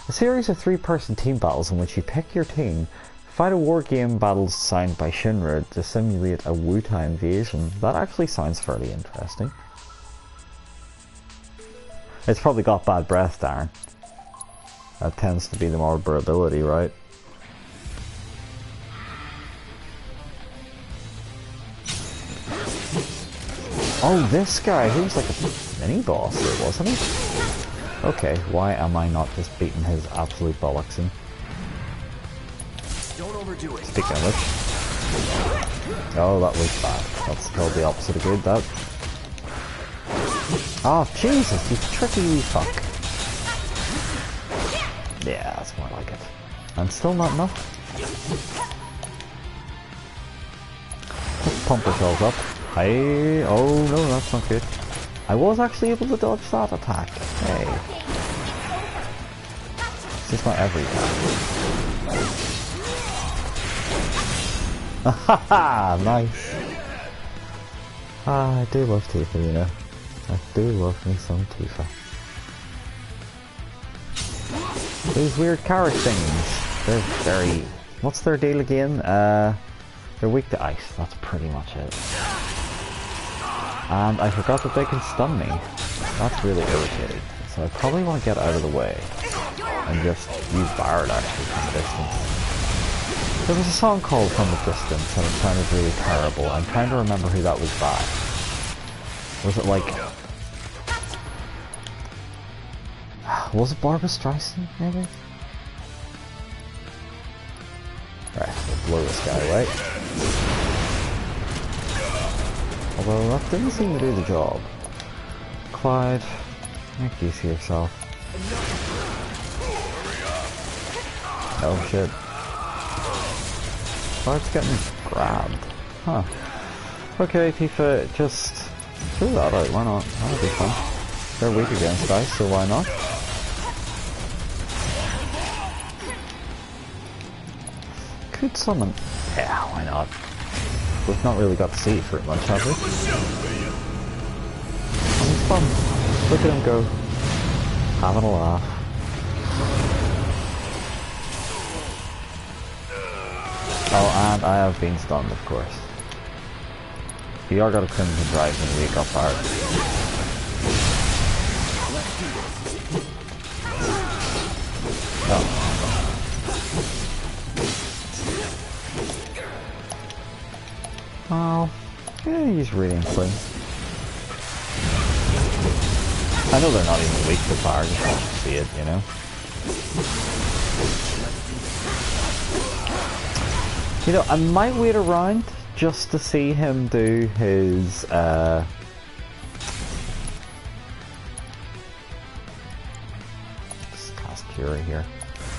A series of 3-person team battles in which you pick your team, fight a war game battles designed by Shinra to simulate a Wutai invasion. That actually sounds fairly interesting. It's probably got bad breath, Darren. That tends to be the Marlborough ability, right? Oh, this guy, he was like a mini-boss there, wasn't he? Okay, why am I not just beating his absolute bollocks in? Don't overdo it. Speaking of which. Oh, that was bad. That's called the opposite of good, that. Oh, Jesus, you tricky wee fuck. Yeah, that's more like it. And still not enough. Let's pump ourselves up. Hey, oh no, that's not good. I was actually able to dodge that attack. Hey. It's just not every time. Haha, nice. Ah, I do love Tifa, you know. I do love me some Tifa. Those weird carrot things, they're very... What's their deal again? They're weak to ice, that's pretty much it. And I forgot that they can stun me. That's really irritating. So I probably want to get out of the way and just use Barret actually from a distance. There was a song called From a Distance and it sounded really terrible. I'm trying to remember who that was by. Was it like... Was it Barbra Streisand, maybe? Right, we'll blow this guy away. Although that didn't seem to do the job. Clyde, make it easy yourself. Oh shit. Clyde's getting grabbed. Huh. Okay, Tifa, just throw that out, why not? That'll be fun. They're weak against ice, so why not? Could summon... Yeah, why not? We've not really got to see it very much, have we? And it's fun. Look at him go. Having a laugh. Oh, and I have been stunned, of course. You are got a Crimson Drive and we got fired. Oh. Well, yeah, he's reading clean. I know they're not even weak to fire, just want to see it, you know? You know, I might wait around just to see him do his, just cast Fury here.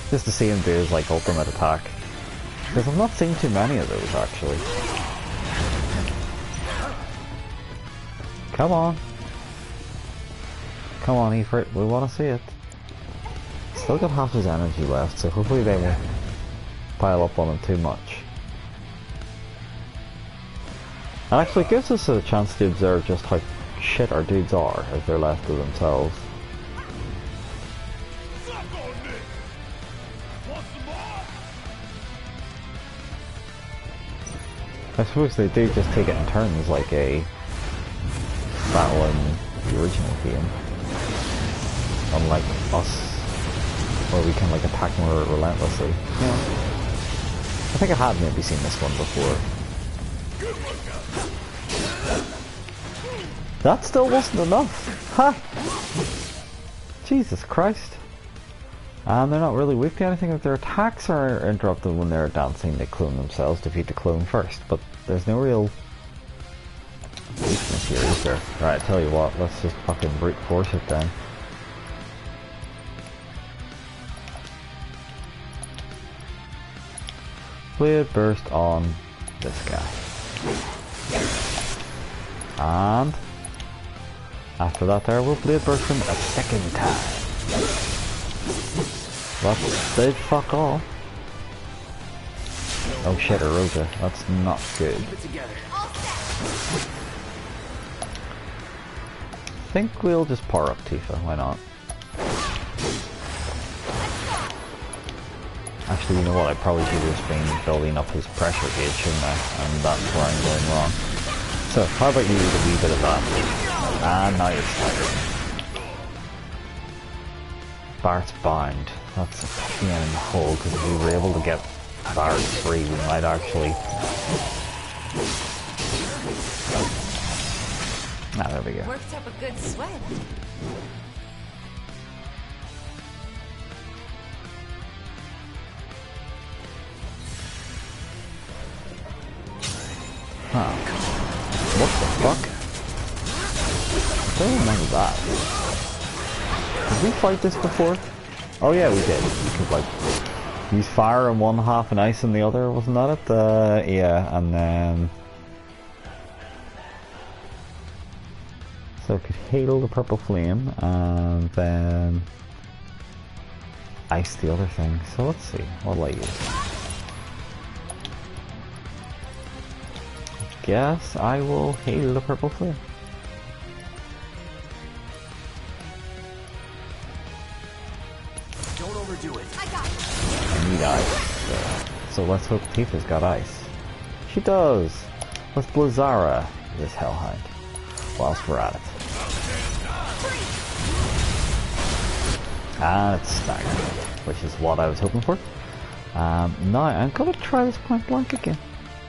Just to see him do his, like, ultimate attack. Because I've not seen too many of those, actually. Come on. Come on, Ifrit, we want to see it. Still got half his energy left, so hopefully they won't pile up on him too much. And actually gives us a chance to observe just how shit our dudes are if they're left to themselves. I suppose they do just take it in turns like a battle in the original game. Unlike us, where we can like attack more relentlessly. Yeah. I think I had maybe seen this one before. That still wasn't enough! Ha! Jesus Christ. And they're not really weak to anything. If their attacks are interrupted when they're dancing, they clone themselves, defeat the clone first. But there's no real weakness here, is there? Right, I tell you what, let's just fucking brute force it then. Blade burst on this guy. And after that there, we'll blade burst him a second time. That did fuck all. Oh shit, Erosa. That's not good. I think we'll just power up Tifa, why not? Actually, you know what, I probably should have just been building up his pressure gauge, shouldn't I? And that's where I'm going wrong. So, how about you do a wee bit of that? And now you're fighting. Bart's bound. That's a pain in the hole, because if we were able to get Bart free, we might actually... Ah, there we go. Worked up a good sweat. Huh. What the fuck? I don't remember that. Did we fight this before? Oh yeah, we did. We could like use fire in one half and ice in the other, wasn't that it? Yeah, and then... So we could hail the purple flame, and then... ice the other thing. So let's see, what'll I use? Guess I will hail the purple flame. Don't overdo it. I need ice. So let's hope Tifa's got ice. She does. Let's Blizzara this hellhound whilst we're at it. And it's staggered, which is what I was hoping for. Now I'm gonna try this point blank again.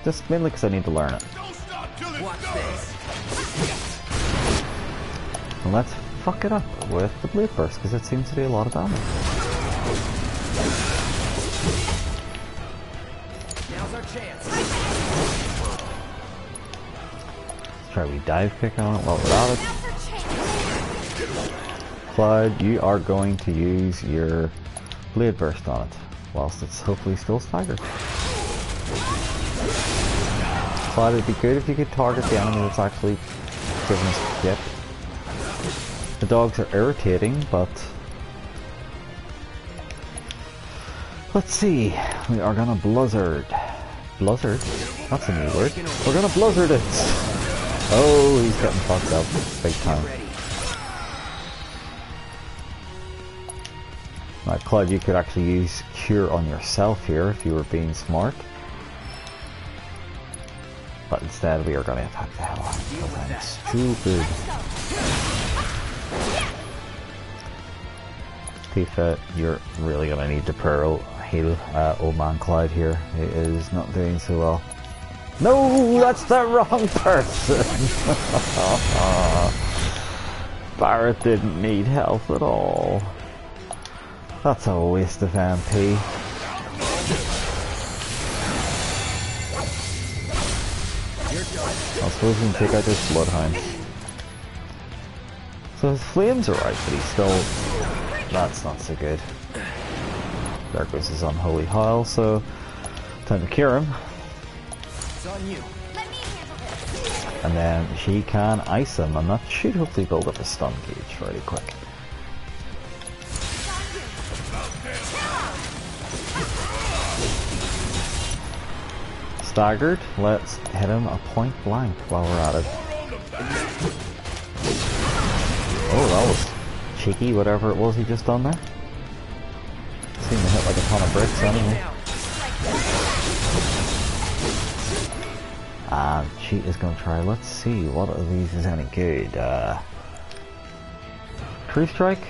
Just mainly because I need to learn it. Watch this. And let's fuck it up with the blade burst, because it seems to do a lot of damage. Now's our chance. Let's try a wee dive kick on it while we're at it. Clyde, you are going to use your blade burst on it, whilst it's hopefully still staggered. Clyde, it'd be good if you could target the enemy that's actually giving us shit. The dogs are irritating, but... let's see, we are gonna blizzard. Blizzard? That's a new word. We're gonna blizzard it! Oh, he's getting fucked up big time. Now, Clyde, you could actually use Cure on yourself here if you were being smart. But instead, we are going to attack the hell out of it, because I'm stupid. Tifa, you're really going to need to heal old man Clyde here. He is not doing so well. No, that's the wrong person! Barrett didn't need health at all. That's a waste of MP. I suppose we can take out this Bloodhound. So his flames are right, but he's still... that's not so good. There goes his unholy howl, so... time to cure him. It's on you. And then she can ice him, and that should hopefully build up a stun gauge really quick. Staggered, let's hit him a point blank while we're at it. Oh, that was cheeky, whatever it was he just done there. Seemed to hit like a ton of bricks anyway. And she is going to try, let's see, what of these is any good? Tree Strike?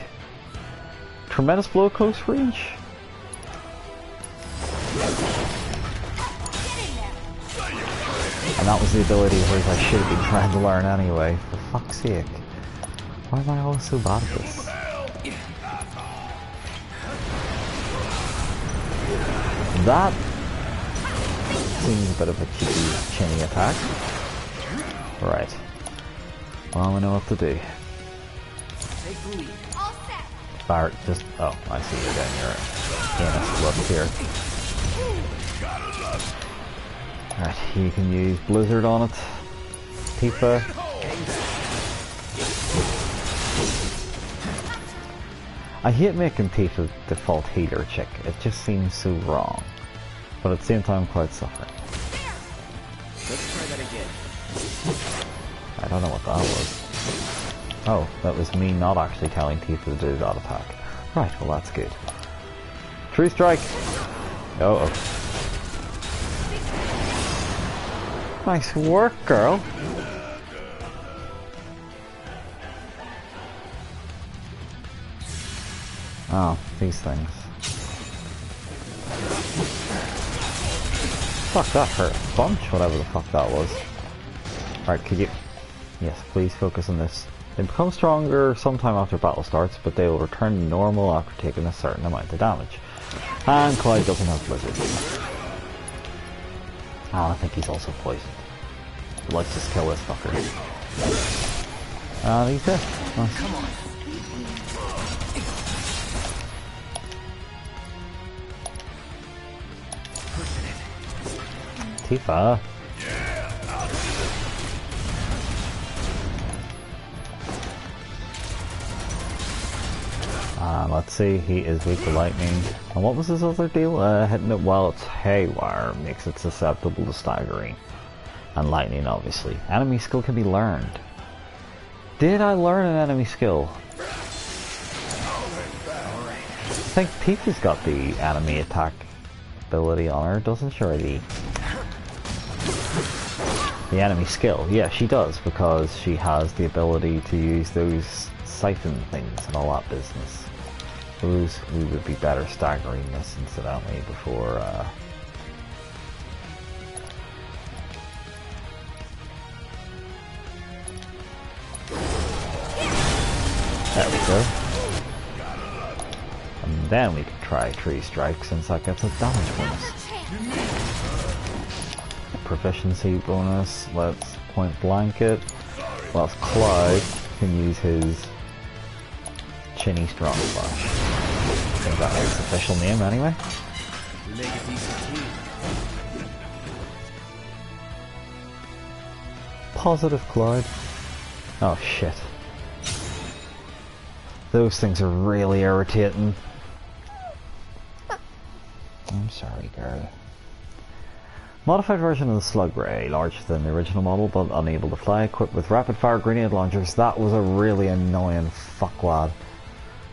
Tremendous Blow close range? And that was the ability where I should have been trying to learn anyway, for fuck's sake. Why am I always so bad at this? That seems a bit of a cheeky chinny attack. Right. Well, I know what to do. Barrett just... oh, I see you're getting your pianist look here. Alright, you can use Blizzard on it. Tifa. I hate making Tifa default healer chick. It just seems so wrong. But at the same time, quite suffering. Let's try that again. I don't know what that was. Oh, that was me not actually telling Tifa to do that attack. Right, well that's good. Tree Strike! Uh oh. Nice work, girl. Oh, these things. Fuck, that hurt a bunch, whatever the fuck that was. Alright, could you... yes, please focus on this. They become stronger sometime after battle starts, but they will return to normal after taking a certain amount of damage. And Clyde doesn't have Blizzard. Oh, I think he's also poisoned. Let's just kill this fucker. And he's dead. Nice. Come on. Tifa. Let's see, he is weak to lightning. And what was his other deal? Hitting it while it's haywire makes it susceptible to staggering. And lightning, obviously. Enemy skill can be learned. Did I learn an enemy skill? I think Tifa's got the enemy attack ability on her, doesn't she? Or the enemy skill. Yeah, she does, because she has the ability to use those siphon things and all that business. suppose we would be better staggering this incidentally before there we go. And then we can try Tree Strike since that gets a damage bonus. Proficiency bonus, let's point blank it. Whilst Clyde can use his Chinny Strong Slash. I think that is its official name anyway. We make a decent team. Positive Clyde. Oh shit. Those things are really irritating. I'm sorry, girl. Modified version of the Slug Ray, larger than the original model but unable to fly, equipped with rapid fire grenade launchers. That was a really annoying fuckwad.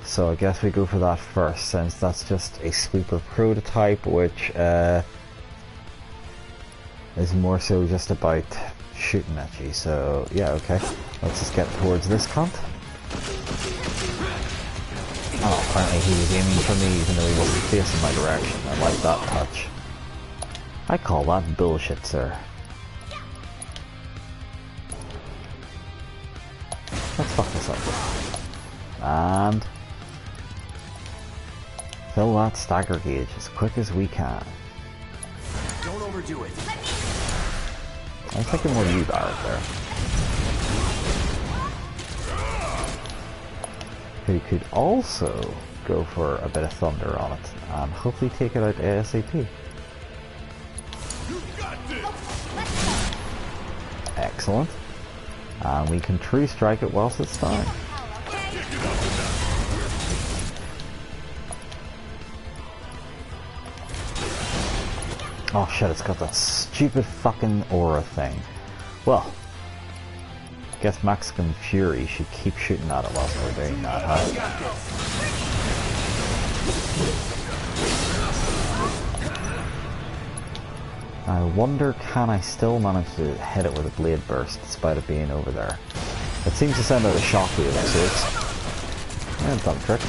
So I guess we go for that first, since that's just a sweeper prototype, which is more so just about shooting at you. So yeah, okay. Let's just get towards this cunt. Oh, apparently he was aiming for me even though he wasn't facing my direction. I like that touch. I call that bullshit, sir. Let's fuck this up. And fill that stagger gauge as quick as we can. Don't overdo it. I was thinking more you Barrett there. We could also go for a bit of thunder on it and hopefully take it out ASAP. Excellent. And we can Tree Strike it whilst it's down. Oh shit, it's got that stupid fucking aura thing. Well, I guess Mexican Fury should keep shooting at it whilst we're doing that, huh? I wonder, can I still manage to hit it with a blade burst despite it being over there? It seems to send out a shockwave of sorts. Yeah, dumb trick.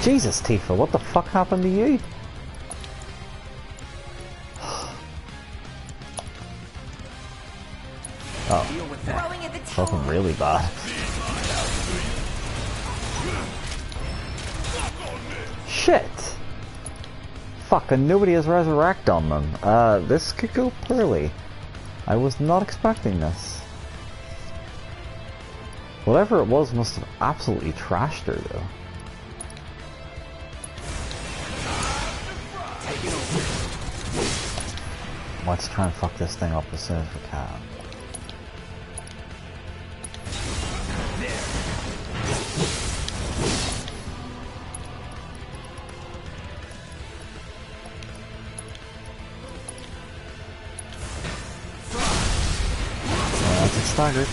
Jesus, Tifa, what the fuck happened to you? Oh, fucking really bad. Shit! Fucking nobody has resurrect on them. This could go poorly. I was not expecting this. Whatever it was must have absolutely trashed her though. Let's try and fuck this thing up as soon as we can. That's it staggered.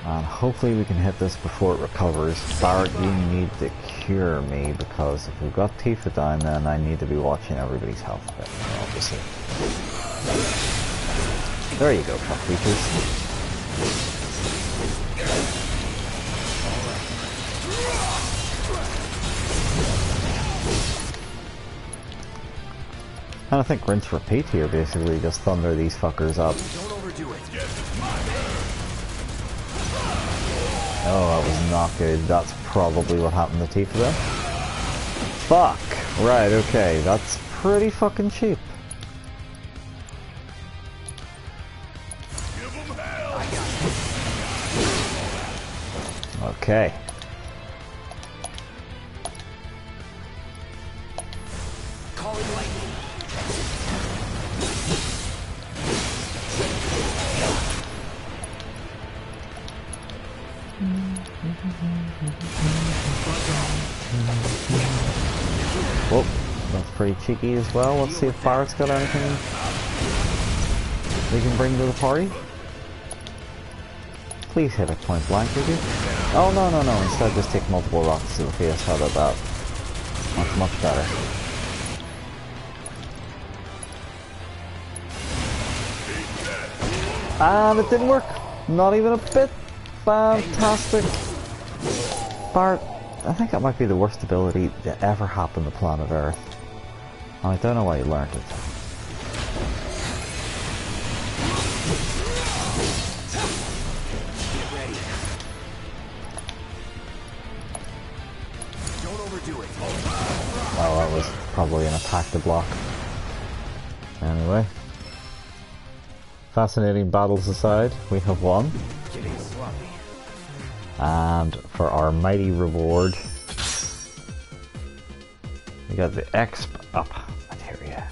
And hopefully we can hit this before it recovers. Barrett, you need to cure me, because if we've got Tifa down, then I need to be watching everybody's health a bit, obviously. There you go, truck creatures. And I think rinse repeat here, basically just thunder these fuckers up. Don't overdo it. Oh, that was not good. That's probably what happened to Tifa then. Fuck! Right, okay, that's pretty fucking cheap. Okay. Oh, that's pretty cheeky as well. Let's see if Barrett's got anything we can bring to the party. Please hit it point blank, would you? Oh, no, no, no. Instead, just take multiple rockets to the face. How about that? Much, much better. And it didn't work. Not even a bit. Fantastic. Bart, I think that might be the worst ability that ever happened to planet Earth. I don't know why you learned it. Get ready. Don't overdo it. Oh, that was probably an attack to block. Anyway. Fascinating battles aside, we have won. Getting sloppy. And for our mighty reward, we got the exp up materia.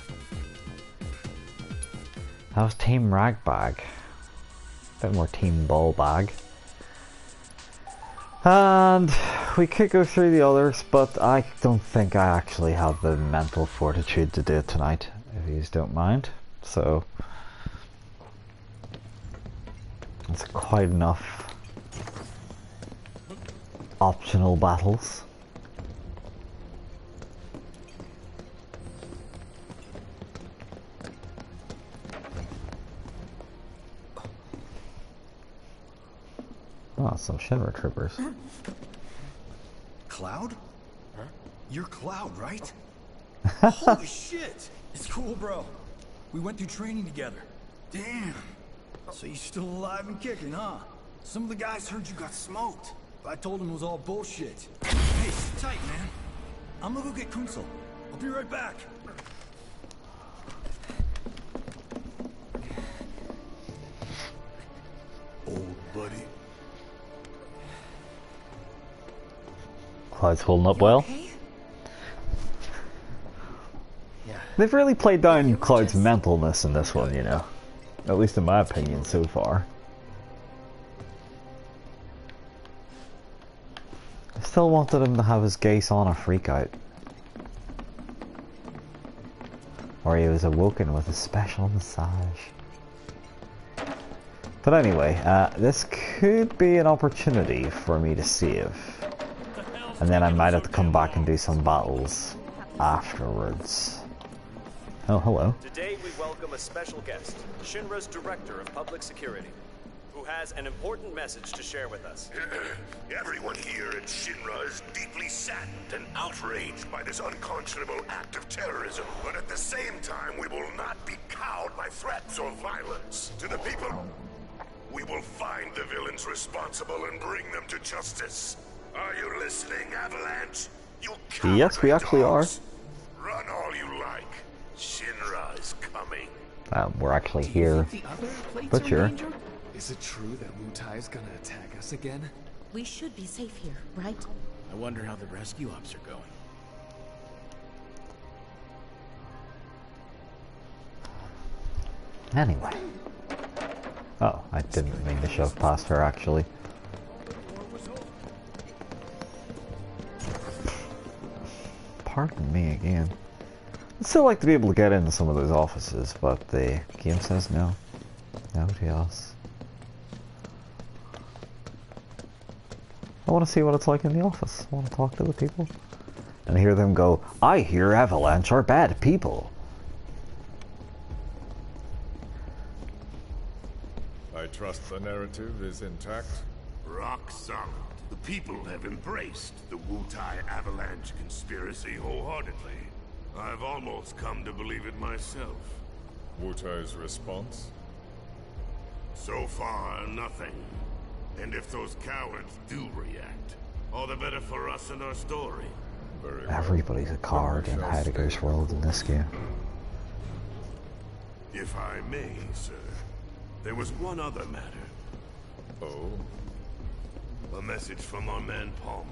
That was Team Ragbag. A bit more Team Ballbag. And we could go through the others, but I don't think I actually have the mental fortitude to do it tonight, if you don't mind. So it's quite enough optional battles. Oh, some Shinra troopers. Cloud? Huh? You're Cloud, right? Holy shit! It's cool, bro. We went through training together. Damn. So you're still alive and kicking, huh? Some of the guys heard you got smoked. I told them it was all bullshit. Hey, sit tight, man. I'm gonna go get Kunsel. I'll be right back. Old buddy. Cloud's holding up well. Yeah. They've really played down Cloud's mentalness in this one, you know. At least in my opinion so far. I still wanted him to have his gay sauna freak out. Or he was awoken with a special massage. But anyway, this could be an opportunity for me to save. And then I might have to come back and do some battles afterwards. Oh, hello. Today we welcome a special guest, Shinra's Director of Public Security, who has an important message to share with us. Everyone here at Shinra is deeply saddened and outraged by this unconscionable act of terrorism. But at the same time, we will not be cowed by threats or violence. To the people, we will find the villains responsible and bring them to justice. Are you listening, Avalanche? You Yes, we actually dogs. Run all you like. Shinra is coming. We're actually here. But sure. Is it true that Wutai is gonna attack us again? We should be safe here, right? I wonder how the rescue ops are going. Anyway. Oh, I didn't mean to shove past her actually. Pardon me again. I'd still like to be able to get into some of those offices, but the game says no. No to us. I want to see what it's like in the office. I want to talk to the people. And hear them go, I hear Avalanche are bad people. I trust the narrative is intact. Rock solid. The people have embraced the Wutai Avalanche conspiracy wholeheartedly. I've almost come to believe it myself. Wutai's response? So far, nothing. And if those cowards do react, all the better for us and our story. Everybody's a coward in Heidegger's world in this game. If I may, sir, there was one other matter. Oh? A message from our man Palmer.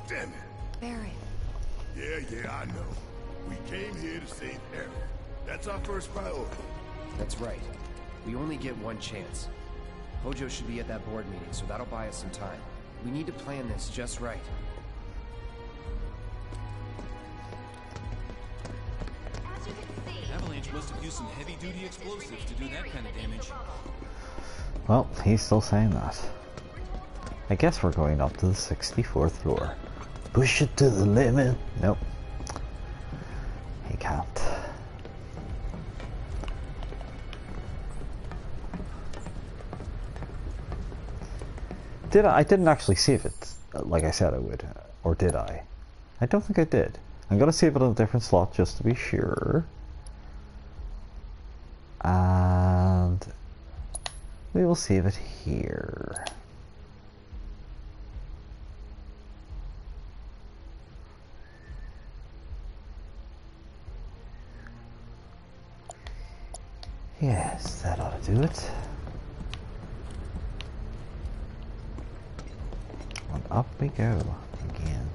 Damn it. Barret. Yeah, I know. We came here to save Eric. That's our first priority. That's right. We only get one chance. Hojo should be at that board meeting, so that'll buy us some time. We need to plan this just right. Avalanche must have used some heavy-duty explosives to do that kind of damage. Well, he's still saying that. I guess we're going up to the 64th floor. Push it to the limit. Nope. He can't. I didn't actually save it like I said I would. Or did I? I don't think I did. I'm gonna save it on a different slot just to be sure. And we will save it here. Yes, that ought to do it. And up we go again.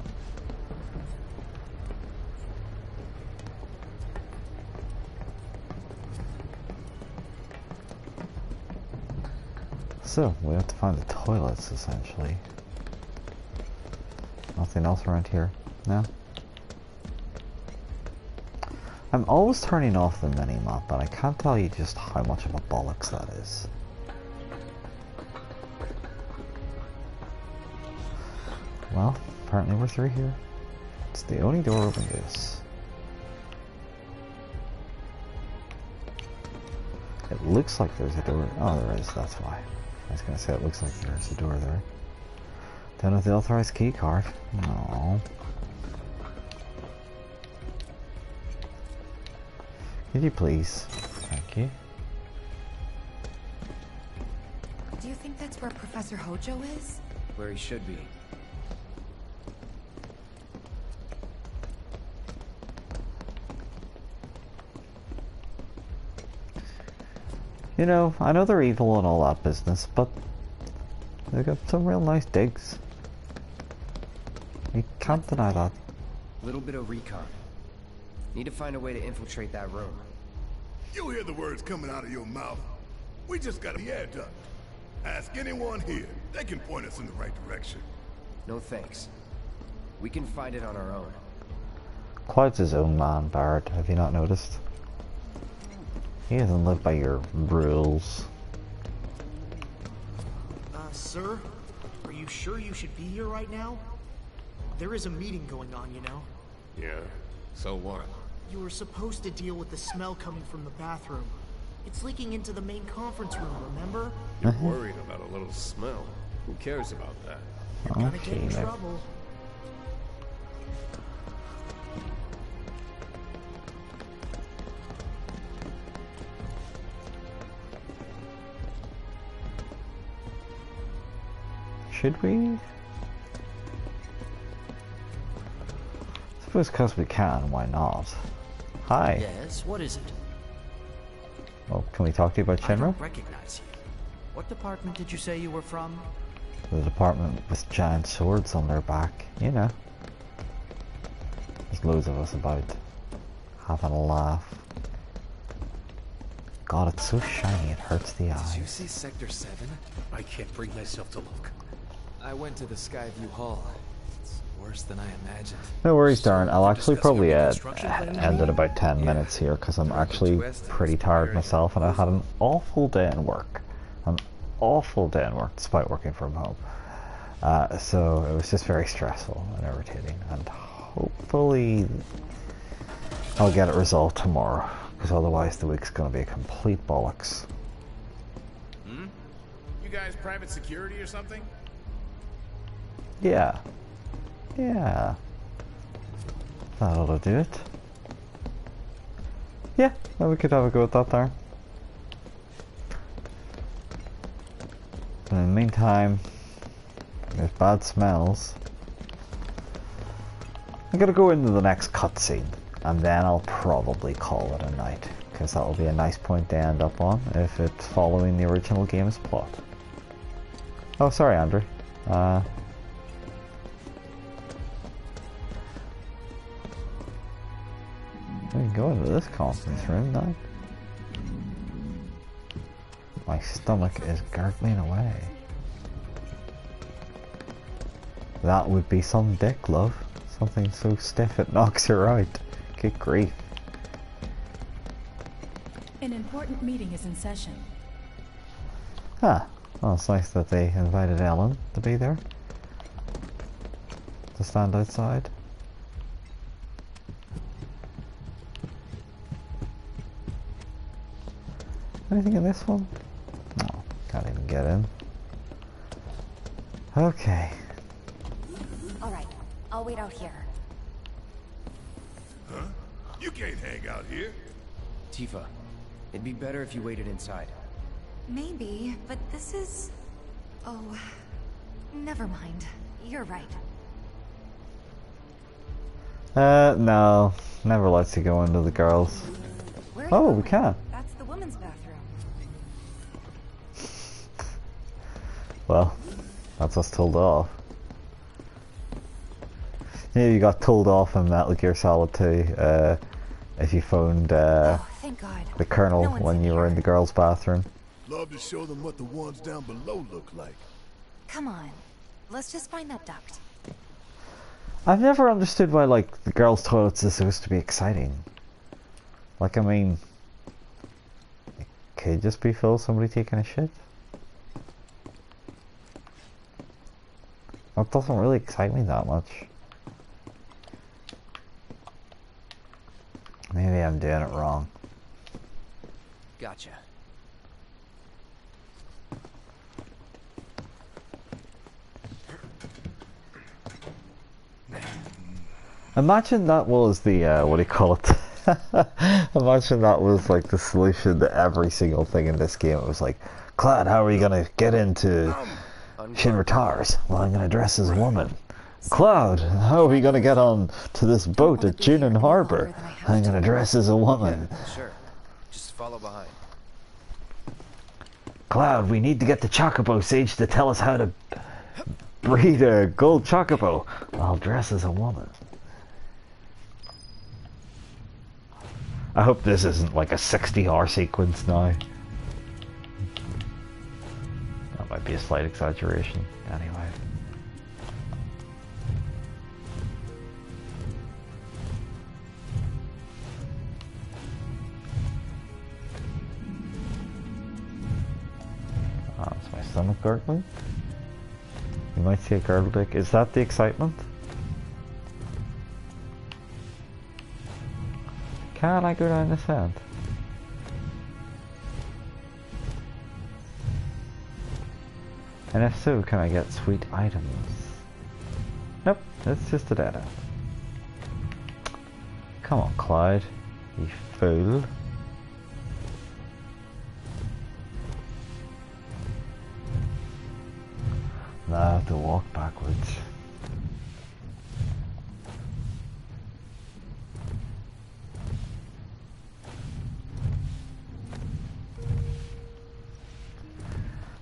So, we have to find the toilets, essentially. Nothing else around here? No? I'm always turning off the mini-map, but I can't tell you just how much of a bollocks that is. Well, apparently we're through here. It's the only door open to this. It looks like there's a door. Oh, there is, that's why. I was gonna say it looks like there's a door there. Don't have the authorized key card. No. Could you please? Thank you. Do you think that's where Professor Hojo is? Where he should be. You know, I know they're evil and all that business, but they've got some real nice digs. You can't deny that. Little bit of recon. Need to find a way to infiltrate that room. You hear the words coming out of your mouth. We just got the air duct. Ask anyone here. They can point us in the right direction. No thanks. We can find it on our own. Cloud's his own man, Barrett. Have you not noticed? He doesn't live by your rules. Sir? Are you sure you should be here right now? There is a meeting going on, you know. Yeah? So what? You were supposed to deal with the smell coming from the bathroom. It's leaking into the main conference room, remember? You're worried about a little smell. Who cares about that? You're gonna get in trouble. Should we? Suppose because we can, why not? Hi. Yes, what is it? Well, can we talk to you about I Shinra? don't recognize you. What department did you say you were from? The department with giant swords on their back, you know. There's loads of us about, having a laugh. God, it's so shiny it hurts the eye. Did you see Sector 7? I can't bring myself to look. I went to the Skyview Hall. It's worse than I imagined. No worries, Darren. I'll actually probably end at about 10 minutes here because I'm actually pretty tired myself and I had an awful day in work. An awful day in work despite working from home. So it was just very stressful and irritating, and hopefully I'll get it resolved tomorrow because otherwise the week's going to be a complete bollocks. Hmm? You guys private security or something? Yeah. Yeah. That ought to do it. Yeah, well, we could have a go at that there. But in the meantime, there's bad smells. I'm gonna go into the next cutscene, and then I'll probably call it a night, because that will be a nice point to end up on if it's following the original game's plot. Oh, sorry, Andrew. We can go into this conference room now. My stomach is gurgling away. That would be some dick, love. Something so stiff it knocks her out. Good grief. An important meeting is in session. Ah, well, it's nice that they invited Ellen to be there. to stand outside. Anything in this one? No, can't even get in. Okay. Alright, I'll wait out here. Huh? You can't hang out here. Tifa, it'd be better if you waited inside. Maybe, but this is... Oh, never mind. You're right. No. Never lets you go into the girls. Oh, we can. That's the women's bathroom. Well, that's us told off. Yeah, you got told off in Metal Gear Solid 2, if you phoned, Thank God. the Colonel when you were in the girls' bathroom. Love to show them what the ones down below look like. Come on. Let's just find that duct. I've never understood why, like, the girls' toilets is supposed to be exciting. Like, I mean... It could just be full of somebody taking a shit. That doesn't really excite me that much. Maybe I'm doing it wrong. Gotcha. Imagine that was the, what do you call it? Imagine that was like the solution to every single thing in this game. It was like, Clyde, how are you gonna get into Shinra Towers? Well, I'm gonna dress as a woman. Cloud, how are we gonna get on to this boat at Junin Harbor? I'm gonna dress as a woman. Sure. Just follow behind. Cloud, we need to get the Chocobo Sage to tell us how to breed a gold Chocobo. I'll dress as a woman. I hope this isn't like a 60-hour sequence now. That might be a slight exaggeration. Anyway. Oh, is my stomach gurgling? You might see a girdle dick. Is that the excitement? Can I go down this end? And if so, can I get sweet items? Nope, it's just a dead end. Come on, Clyde, you fool. Now I have to walk backwards.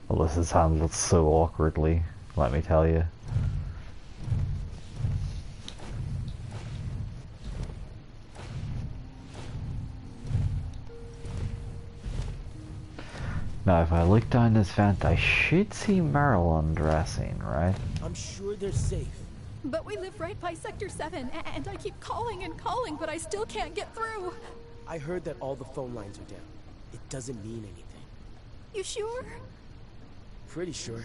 Well, this is handled so awkwardly, let me tell you. Now, if I look down this vent, I should see Meryl undressing, right? I'm sure they're safe. But we live right by Sector 7, and I keep calling and calling, but I still can't get through. I heard that all the phone lines are down. It doesn't mean anything. You sure? Pretty sure.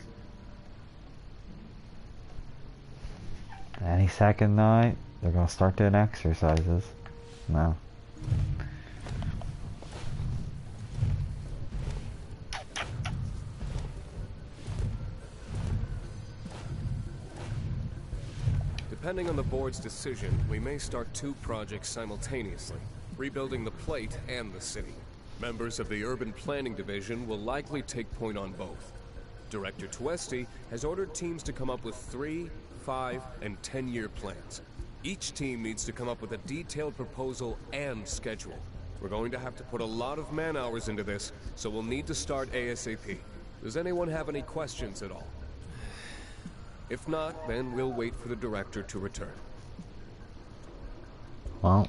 Any second now, they're gonna start doing exercises. No. Depending on the board's decision, we may start 2 projects simultaneously, rebuilding the plate and the city. Members of the Urban Planning Division will likely take point on both. Director Tuesti has ordered teams to come up with 3, 5, and 10-year plans. Each team needs to come up with a detailed proposal and schedule. We're going to have to put a lot of man-hours into this, so we'll need to start ASAP. Does anyone have any questions at all? If not, then we'll wait for the director to return. Well.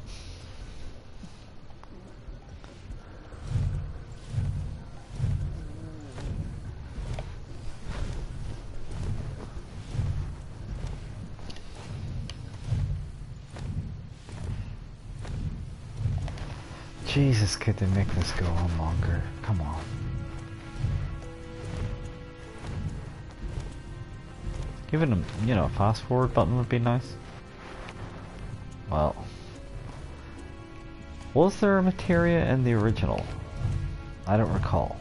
Jesus, could they make this go on longer? Come on. Even a, you know, a fast forward button would be nice. Well, was there a materia in the original? I don't recall.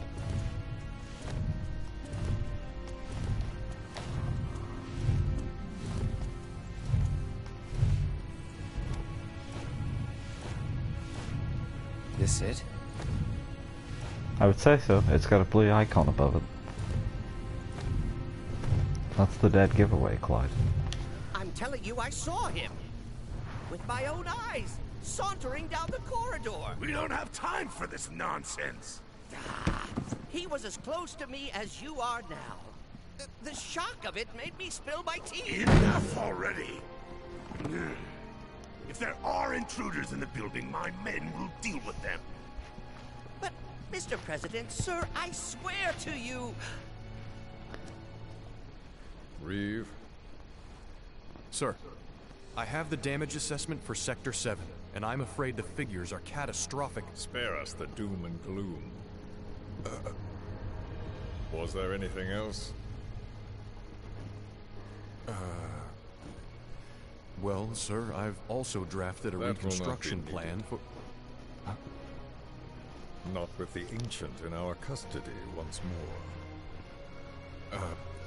This it? I would say so. It's got a blue icon above it. That's the dead giveaway, Clyde. I'm telling you, I saw him. With my own eyes, sauntering down the corridor. We don't have time for this nonsense. He was as close to me as you are now. The shock of it made me spill my tea. Enough already. If there are intruders in the building, my men will deal with them. But, Mr. President, sir, I swear to you... Reeve. Sir, I have the damage assessment for Sector 7, and I'm afraid the figures are catastrophic. Spare us the doom and gloom. Was there anything else? Well, sir, I've also drafted a reconstruction plan for... Not with the Ancient in our custody once more.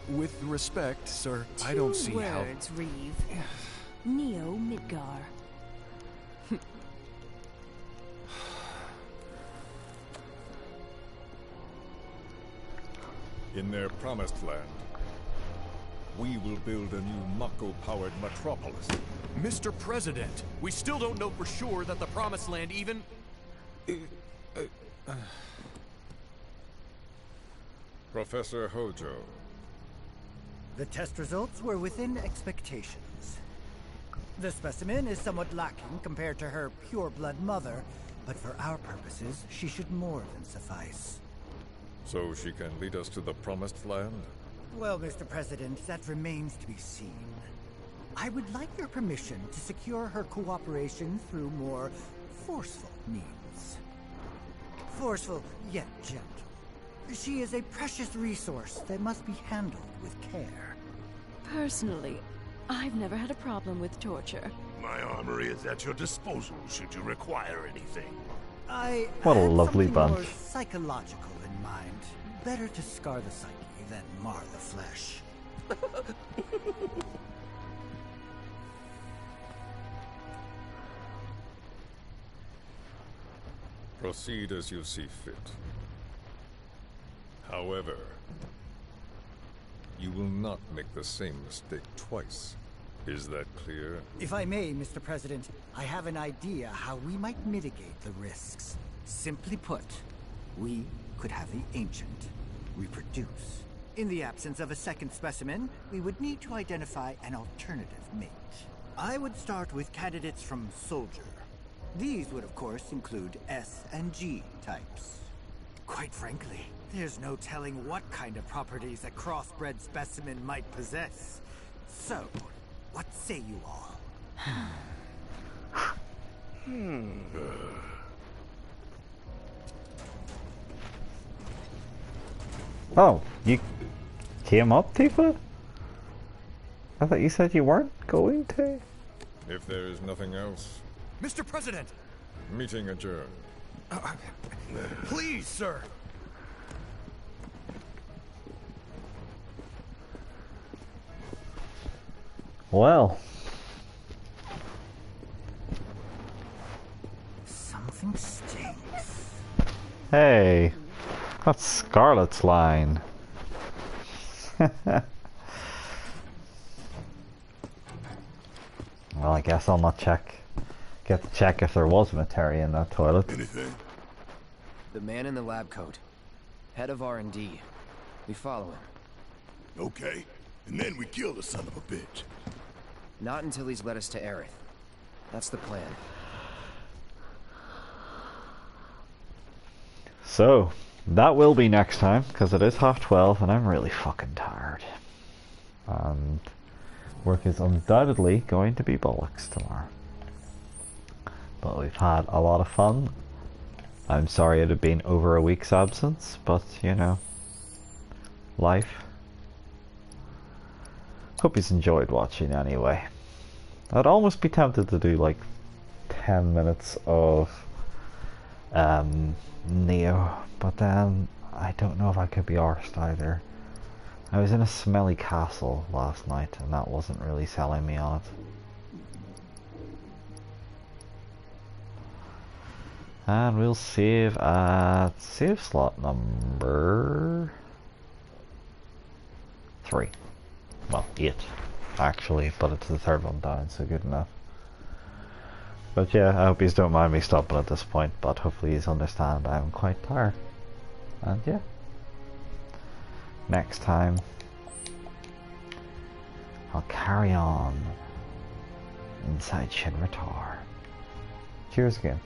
With respect, sir, I don't see how... 2 words, Reeve. Neo Midgar. In their promised land, we will build a new Mako-powered metropolis. Mr. President, we still don't know for sure that the Promised Land even... Professor Hojo. The test results were within expectations. The specimen is somewhat lacking compared to her pure-blood mother, but for our purposes, she should more than suffice. So she can lead us to the Promised Land? Well, Mr. President, that remains to be seen. I would like your permission to secure her cooperation through more forceful means. Forceful, yet gentle. She is a precious resource that must be handled with care. Personally, I've never had a problem with torture. My armory is at your disposal should you require anything. What a lovely something bunch. more psychological in mind. Better to scar the psyche than mar the flesh. Proceed as you see fit. However, you will not make the same mistake twice. Is that clear? If I may, Mr. President, I have an idea how we might mitigate the risks. Simply put, we could have the Ancient reproduce. In the absence of a second specimen, we would need to identify an alternative mate. I would start with candidates from Soldier. These would, of course, include S and G types. Quite frankly, there's no telling what kind of properties a crossbred specimen might possess. So, what say you all? Oh, you came up, Tifa? I thought you said you weren't going to. If there is nothing else, Mr. President! meeting adjourned. Please, sir! Well. Something stinks. Hey, that's Scarlet's line. Well, I guess I'll not get to check if there was materia in that toilet. Anything? The man in the lab coat. Head of R&D. We follow him. Okay. And then we kill the son of a bitch. Not until he's led us to Aerith. That's the plan. So, that will be next time, because it is 12:30 and I'm really fucking tired. And work is undoubtedly going to be bollocks tomorrow. But we've had a lot of fun. I'm sorry it had been over a week's absence, but you know, life. Hope he's enjoyed watching anyway. I'd almost be tempted to do like 10 minutes of Neo, but then I don't know if I could be arsed either. I was in a smelly castle last night and that wasn't really selling me on it. And we'll save at save slot number 3. Well, 8 actually, but it's the third one down, so good enough. But yeah, I hope you don't mind me stopping at this point, but hopefully you understand I'm quite tired. And yeah, next time I'll carry on inside Shinra Tower. Cheers again.